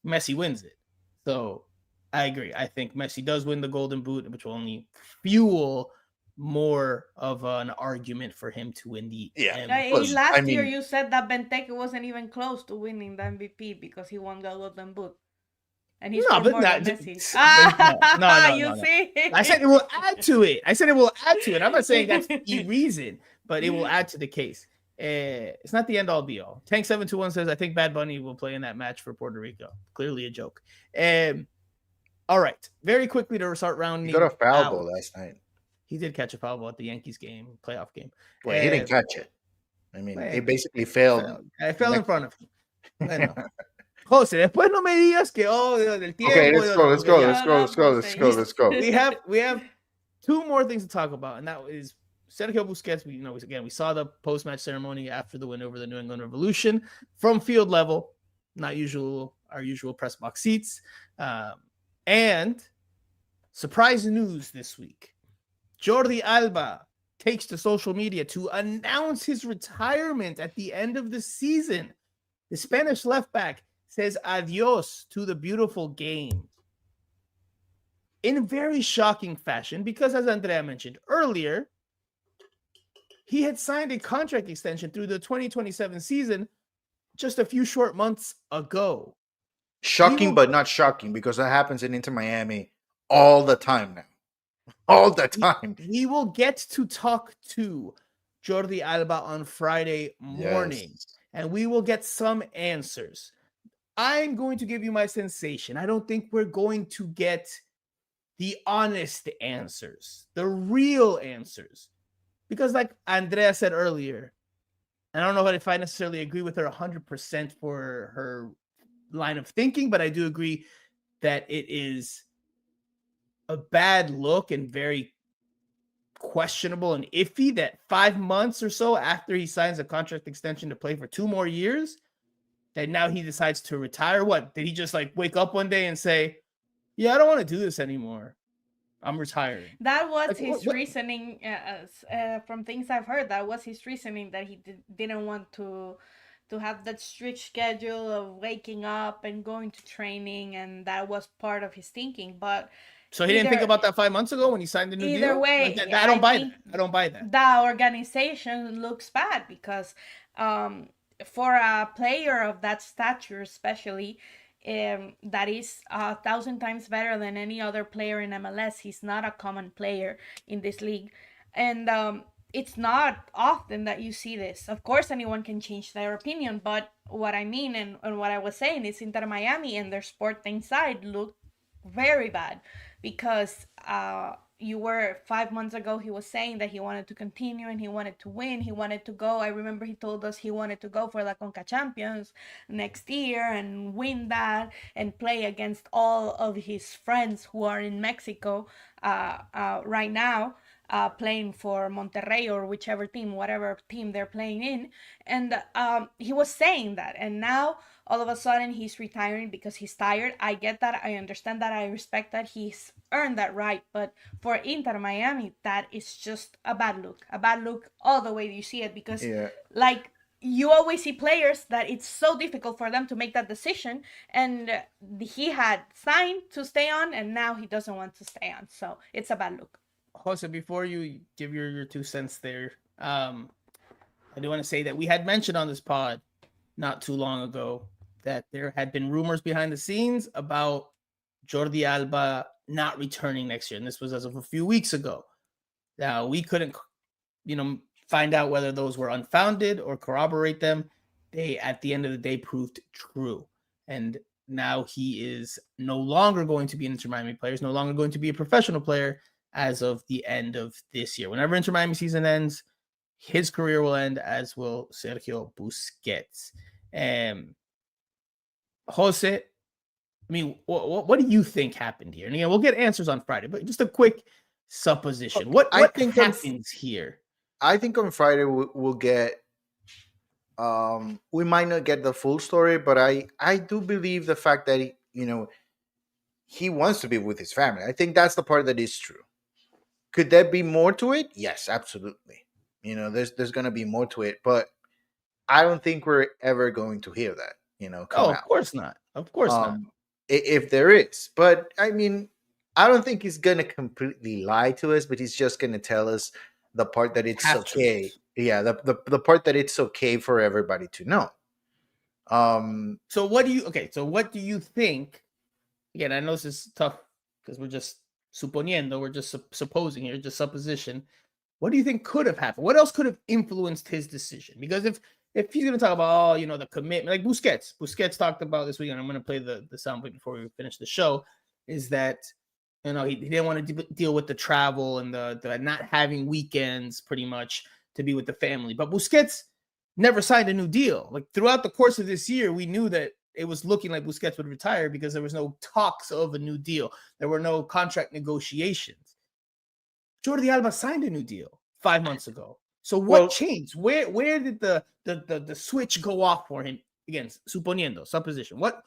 Messi wins it. So I agree. I think Messi does win the Golden Boot, which will only fuel more of an argument for him to win the MVP. Last year you said that Benteke wasn't even close to winning the MVP because he won the Golden Boot. And he's more than Messi. No. You see? I said it will add to it. I'm not saying that's the reason, but it will add to the case. It's not the end all be all. Tank 721 says, I think Bad Bunny will play in that match for Puerto Rico. Clearly a joke. All right. Very quickly to start rounding. He got a foul ball last night. He did catch a foul ball at the Yankees game, playoff game. Well, he didn't catch it. I mean, he basically failed. I fell in front of him. Bueno. Jose, después no me digas que del tiempo. Okay, let's go. We have 2 more things to talk about, and that is Sergio Busquets. We saw the post-match ceremony after the win over the New England Revolution from field level, not our usual press box seats. And surprise news this week. Jordi Alba takes to social media to announce his retirement at the end of the season. The Spanish left back says adios to the beautiful game in very shocking fashion, because, as Andrea mentioned earlier, he had signed a contract extension through the 2027 season just a few short months ago. Shocking, but not shocking, because that happens in Inter Miami all the time now. All the time. We will get to talk to Jordi Alba on Friday morning, and we will get some answers. I'm going to give you my sensation. I don't think we're going to get the honest answers, the real answers. Because like Andrea said earlier, and I don't know if I necessarily agree with her 100% for her line of thinking, but I do agree that it is a bad look and very questionable and iffy that 5 months or so after he signs a contract extension to play for 2 more years, that now he decides to retire. What, did he just like wake up one day and say, yeah, I don't want to do this anymore, I'm retiring? That was Like, his what? reasoning. From things I've heard, that was his reasoning, that he didn't want to have that strict schedule of waking up and going to training, and that was part of his thinking. But So he didn't think either about that 5 months ago when he signed the new either deal? Like way, that, I I don't buy that. think I don't buy that. the organization looks bad because um, for a player of that stature, especially, that is 1,000 times better than any other player in MLS. He's not a common player in this league, and it's not often that you see this. Of course, anyone can change their opinion, but what I mean and what I was saying is Inter Miami and their sporting side look very bad because you were 5 months ago, he was saying that he wanted to continue and he wanted to win, he wanted to go. I remember he told us he wanted to go for the Conca Champions next year and win that and play against all of his friends who are in Mexico right now, playing for Monterrey or whichever team, whatever team they're playing in. And he was saying that, and now all of a sudden he's retiring because he's tired. I get that, I understand that, I respect that, he's earned that right. But for Inter Miami, that is just a bad look all the way you see it, because Yeah. like you always see players that it's so difficult for them to make that decision, and he had signed to stay on and now he doesn't want to stay on, so it's a bad look. Jose, before you give your 2 cents there, I do want to say that we had mentioned on this pod not too long ago that there had been rumors behind the scenes about Jordi Alba not returning next year, and this was as of a few weeks ago. Now we couldn't, find out whether those were unfounded or corroborate them. They, at the end of the day, proved true, and now he is no longer going to be an Inter Miami player. He's no longer going to be a professional player as of the end of this year. Whenever Inter Miami season ends, his career will end, as will Sergio Busquets. Jose, I mean, what do you think happened here? And again, we'll get answers on Friday, but just a quick supposition. What happens here? I think on Friday we'll get. We might not get the full story, but I do believe the fact that he wants to be with his family. I think that's the part that is true. Could there be more to it? Yes, absolutely. There's going to be more to it, but I don't think we're ever going to hear that. Come out. Of course not. Of course not. If there is, but I mean, I don't think he's going to completely lie to us, but he's just going to tell us the part that it's okay. Yeah, the part that it's okay for everybody to know. So what do you think? Again, I know this is tough because we're just suponiendo, we're just supposing here, just supposition. What do you think could have happened? What else could have influenced his decision? Because if he's going to talk about, the commitment, like Busquets talked about this weekend. I'm going to play the soundbite before we finish the show. Is that he didn't want to deal with the travel and the not having weekends, pretty much, to be with the family. But Busquets never signed a new deal. Like throughout the course of this year, we knew that it was looking like Busquets would retire because there was no talks of a new deal. There were no contract negotiations. Jordi Alba signed a new deal 5 months ago. So what changed? Where did the switch go off for him? Again, suponiendo, supposition. What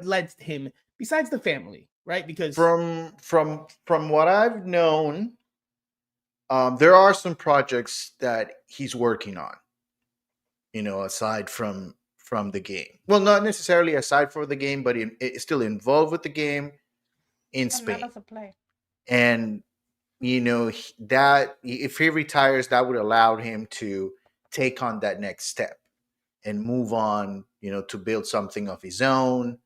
led him, besides the family, right? Because from what I've known, there are some projects that he's working on. Aside from the game. Well, not necessarily aside from the game, but it's still involved with the game in Spain. Not as a player. And that if he retires, that would allow him to take on that next step and move on, to build something of his own.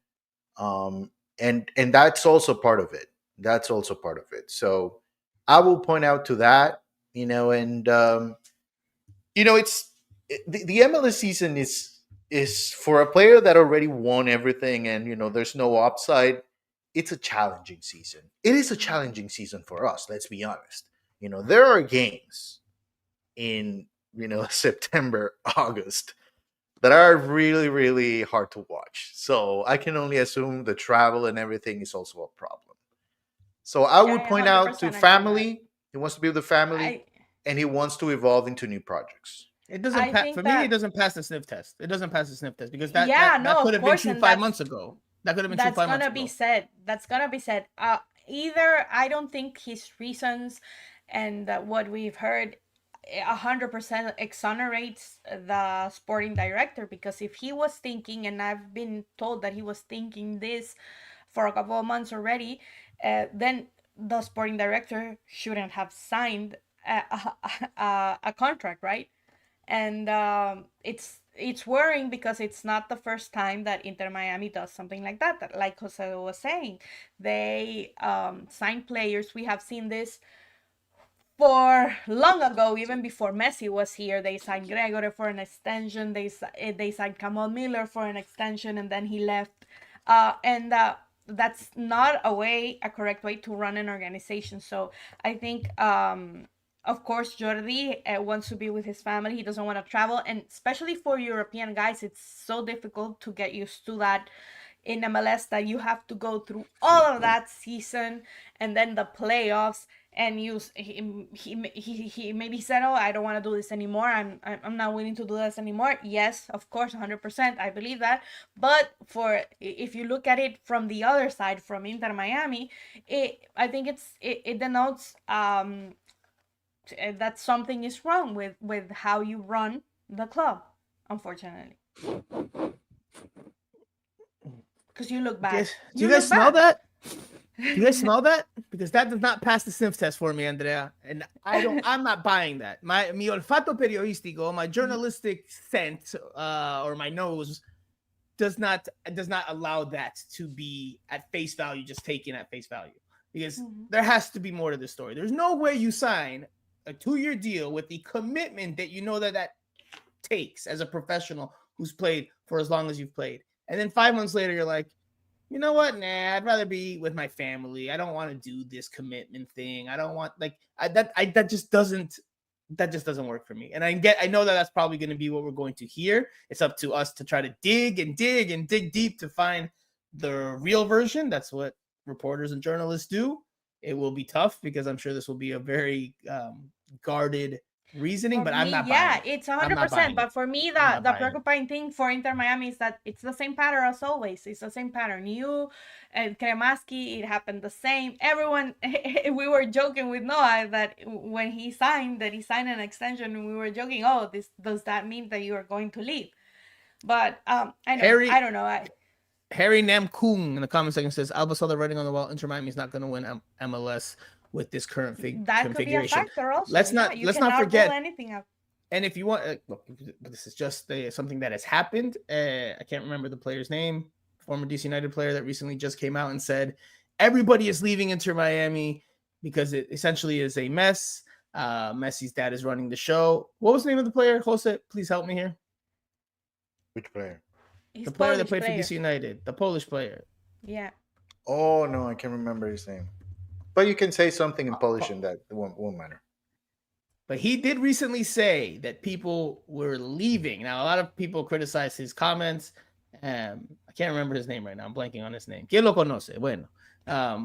And that's also part of it. So I will point out to that, and it's the MLS season is for a player that already won everything, and there's no upside. it's a challenging season. It is a challenging season for us, let's be honest. There are games in, September, August that are really, really hard to watch. So I can only assume the travel and everything is also a problem. So I would point out to family. He wants to be with the family, and he wants to evolve into new projects. It doesn't for me. It doesn't pass the sniff test. It doesn't pass the sniff test because that could have been true 5 months ago. That could have been true 5 months ago. That's gonna be said. Either I don't think his reasons and what we've heard 100% exonerates the sporting director, because if he was thinking, and I've been told that he was thinking this for a couple of months already, then the sporting director shouldn't have signed a contract, right? And it's worrying because it's not the first time that Inter Miami does something like that. Like Jose was saying, they sign players. We have seen this for long ago, even before Messi was here. They signed Gregory for an extension. They signed Kamal Miller for an extension, and then he left. And that's not a correct way to run an organization. So I think, of course, Jordi wants to be with his family. He doesn't want to travel. And especially for European guys, it's so difficult to get used to that in MLS, that you have to go through all of that season and then the playoffs. And he maybe said, "Oh, I don't want to do this anymore. I'm not willing to do this anymore." Yes, of course, 100%. I believe that. But if you look at it from the other side, from Inter Miami, I think it denotes that something is wrong with how you run the club, unfortunately. Because you look bad. Do you guys smell that? Do you guys smell that? Because that does not pass the sniff test for me, Andrea. And I'm not buying that. Mi olfato periodístico, my journalistic scent, or my nose does not allow that to be at face value, just taken at face value. Because there has to be more to the story. There's no way you sign a 2-year deal with the commitment that that takes as a professional who's played for as long as you've played. And then 5 months later, you're like, you know what? Nah, I'd rather be with my family. I don't want to do this commitment thing. I don't want that just doesn't work for me. And I know that that's probably going to be what we're going to hear. It's up to us to try to dig deep to find the real version. That's what reporters and journalists do. It will be tough because I'm sure this will be a very guarded reasoning, but I'm not buying it. Yeah, it's 100%. But for me, the preoccupying thing for Inter Miami is that it's the same pattern as always. It's the same pattern. You and Kremaski, it happened the same. Everyone, we were joking with Noah that when he signed an extension, and we were joking, oh, does that mean that you are going to leave? But I don't know. Harry Namkung in the comment section says, Alba saw the writing on the wall. Inter Miami is not going to win MLS with this current configuration. Could be a factor also. Let's not forget anything up. And if you want, look, this is just something that has happened. I can't remember the player's name. Former DC United player that recently just came out and said everybody is leaving Inter Miami because it essentially is a mess. Messi's dad is running the show. What was the name of the player? Jose, please help me here. Which player? The player that played for DC United, the Polish player. Yeah. Oh no, I can't remember his name. But you can say something in Polish, and that won't matter. But he did recently say that people were leaving. Now, a lot of people criticize his comments. I can't remember his name right now. I'm blanking on his name. ¿Quién lo conoce? Bueno.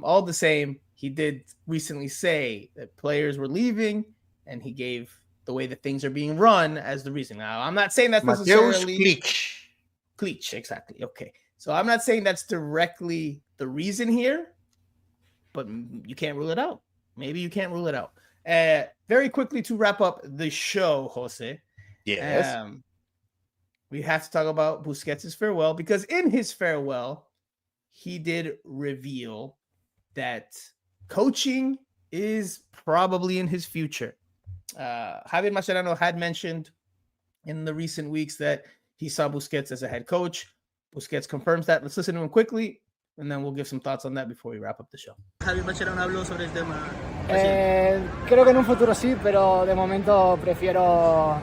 All the same, he did recently say that players were leaving, and he gave the way that things are being run as the reason. Now, I'm not saying that's necessarily... Klich, exactly. Okay. So I'm not saying that's directly the reason here, but you can't rule it out. Maybe you can't rule it out. Very quickly to wrap up the show, Jose. Yes. We have to talk about Busquets' farewell, because in his farewell, he did reveal that coaching is probably in his future. Javier Mascherano had mentioned in the recent weeks that he saw Busquets as a head coach. Busquets confirms that. Let's listen to him quickly, and then we'll give some thoughts on that before we wrap up the show. Javier Mascherano habló sobre el tema. Creo que en un futuro sí, pero de momento prefiero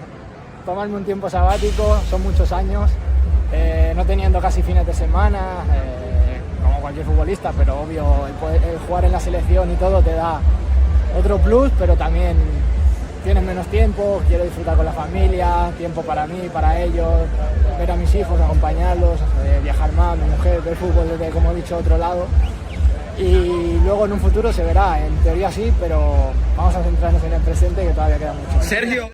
tomarme un tiempo sabático. Son muchos años, no teniendo casi fines de semana, como cualquier futbolista, pero obvio, el jugar en la selección y todo te da otro plus, pero también tienes menos tiempo, quiero disfrutar con la familia, tiempo para mí, para ellos, ver a mis hijos, acompañarlos, viajar más, mi mujer, ver fútbol desde, como he dicho, otro lado. Y luego en un futuro se verá, en teoría sí, pero vamos a centrarnos en el presente que todavía queda mucho. Sergio.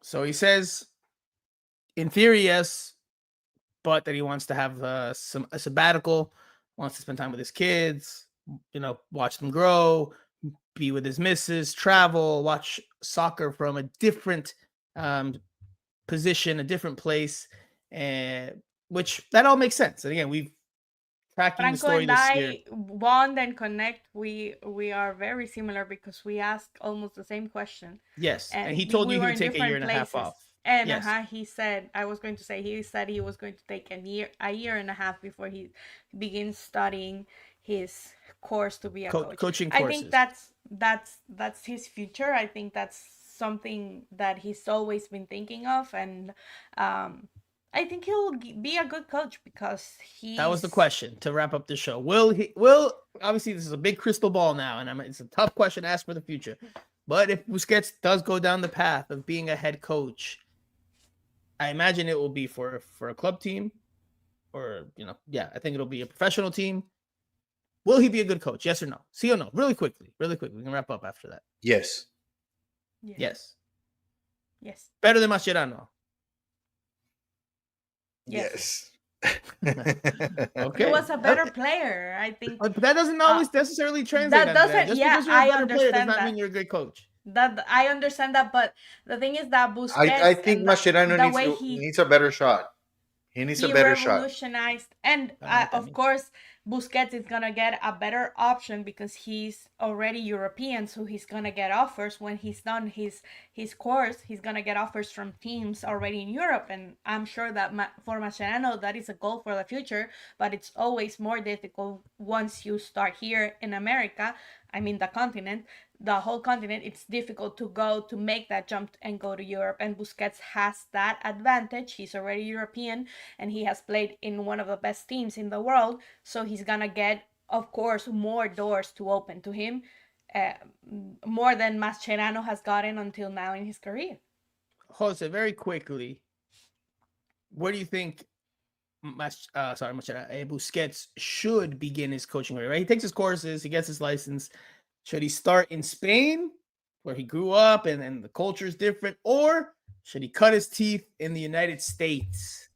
So he says, in theory, yes, but that he wants to have a sabbatical, wants to spend time with his kids, watch them grow, be with his missus, travel, watch soccer from a different position, a different place, which that all makes sense. And again, we've tracking the Franco story and this year. I bond and connect. We are very similar because we ask almost the same question. Yes, and he told you he would take a year and a half off. And yes. He said he was going to take a year and a half before he begins studying his course to be a coach. Coaching courses. I think that's his future. I think that's something that he's always been thinking of, and I think he'll be a good coach because that was the question to wrap up the show. Will obviously this is a big crystal ball now, and it's a tough question to ask for the future. But if Busquets does go down the path of being a head coach, I imagine it will be for a club team, or I think it'll be a professional team. Will he be a good coach? Yes or no? See or no? Really quickly. We can wrap up after that. Yes. Yes. Better than Mascherano. Yes. Okay. He was a better player, I think. But that doesn't always necessarily translate. That doesn't. Just yeah, because you're a better player does not that. mean you're a great coach. That I understand that, but the thing is that Busquets. I think Mascherano needs a better shot. He needs a better shot. Revolutionized, and of course, Busquets is gonna get a better option because he's already European, so he's gonna get offers when he's done his course. He's gonna get offers from teams already in Europe, and I'm sure that for Mascherano that is a goal for the future. But it's always more difficult once you start here in America. I mean, the whole continent, it's difficult to make that jump and go to Europe, and Busquets has that advantage. He's already European and he has played in one of the best teams in the world, so he's gonna get, of course, more doors to open to him, more than Mascherano has gotten until now in his career. Jose, very quickly, where do you think Busquets should begin his coaching career? Right? He takes his courses, he gets his license. Should he start in Spain, where he grew up and the culture is different, or should he cut his teeth in the United States?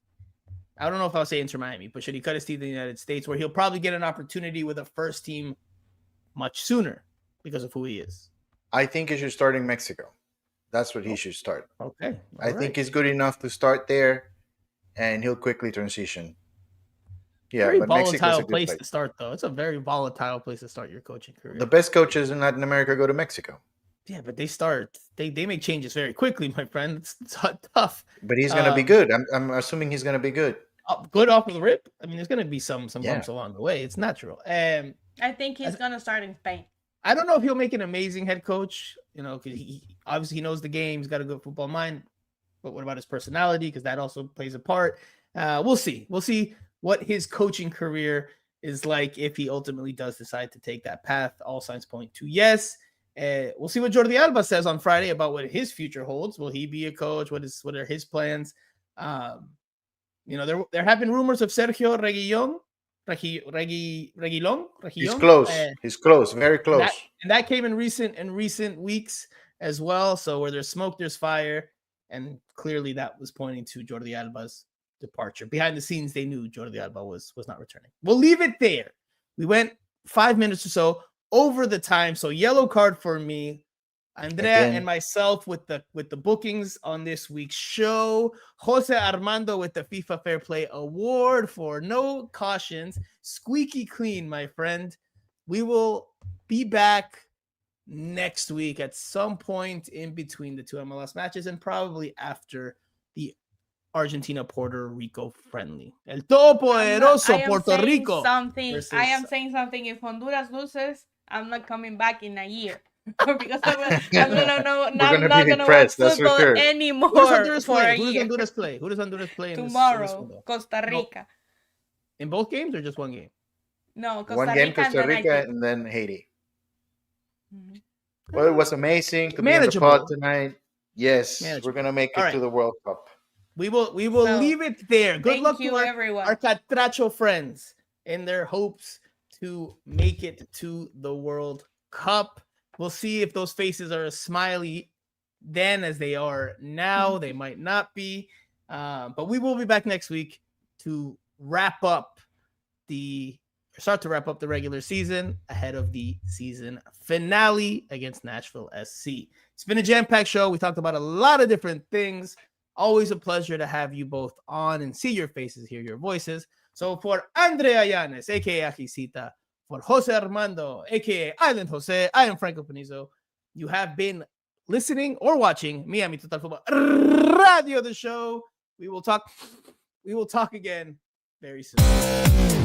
I don't know if I'll say Inter Miami, but should he cut his teeth in the United States, where he'll probably get an opportunity with a first team much sooner because of who he is? I think he should start in Mexico. That's what he should start. Okay. I think he's good enough to start there, and he'll quickly transition. Yeah, very but volatile place to start, though. It's a very volatile place to start your coaching career. The best coaches in Latin America go to Mexico. Yeah, but they make changes very quickly, my friend. It's tough. But he's going to be good. I'm assuming he's going to be good. Good off of the rip. I mean, there's going to be some bumps along the way. It's natural. I think he's going to start in Spain. I don't know if he'll make an amazing head coach, because he obviously knows the game. He's got a good football mind. But what about his personality? Because that also plays a part. We'll see. We'll see what his coaching career is like if he ultimately does decide to take that path. All signs point to yes. We'll see what Jordi Alba says on Friday about what his future holds. Will he be a coach? What are his plans? There have been rumors of Sergio Reguilon. He's close. He's close. Very close. That came in recent weeks as well. So where there's smoke, there's fire. And clearly that was pointing to Jordi Alba's departure. Behind the scenes, they knew Jordi Alba was not returning. We'll leave it there. We went 5 minutes or so over the time. So yellow card for me. Andrea and myself with the bookings on this week's show. Jose Armando with the FIFA Fair Play Award for no cautions. Squeaky clean, my friend. We will be back next week at some point in between the two MLS matches and probably after the Argentina Puerto Rico friendly. El Todopoderoso Puerto Rico. I am saying something. If Honduras loses, I'm not coming back in a year. Because I'm not gonna watch football anymore. Who does Honduras play? Tomorrow, Costa Rica. In both games or just one game? No, One Costa game, Rica and Costa then Rica, Haiti. and then Haiti. Mhm. Well, it was amazing to be on the Manageable. pod tonight. Yes, we're Manageable. gonna make it All right. to the World Cup. We will So, leave it there. Good thank luck to you, our everyone. Catracho friends in their hopes to make it to the World Cup. We'll see if those faces are as smiley then as they are now. They might not be. But we will be back next week to start to wrap up the regular season ahead of the season finale against Nashville SC. It's been a jam-packed show. We talked about a lot of different things. Always a pleasure to have you both on and see your faces, hear your voices. So for Andrea Llanes, a.k.a. Ajicita, for Jose Armando, a.k.a. Island Jose, I am Franco Panizo. You have been listening or watching Miami Total Football Radio, the show. We will talk again very soon.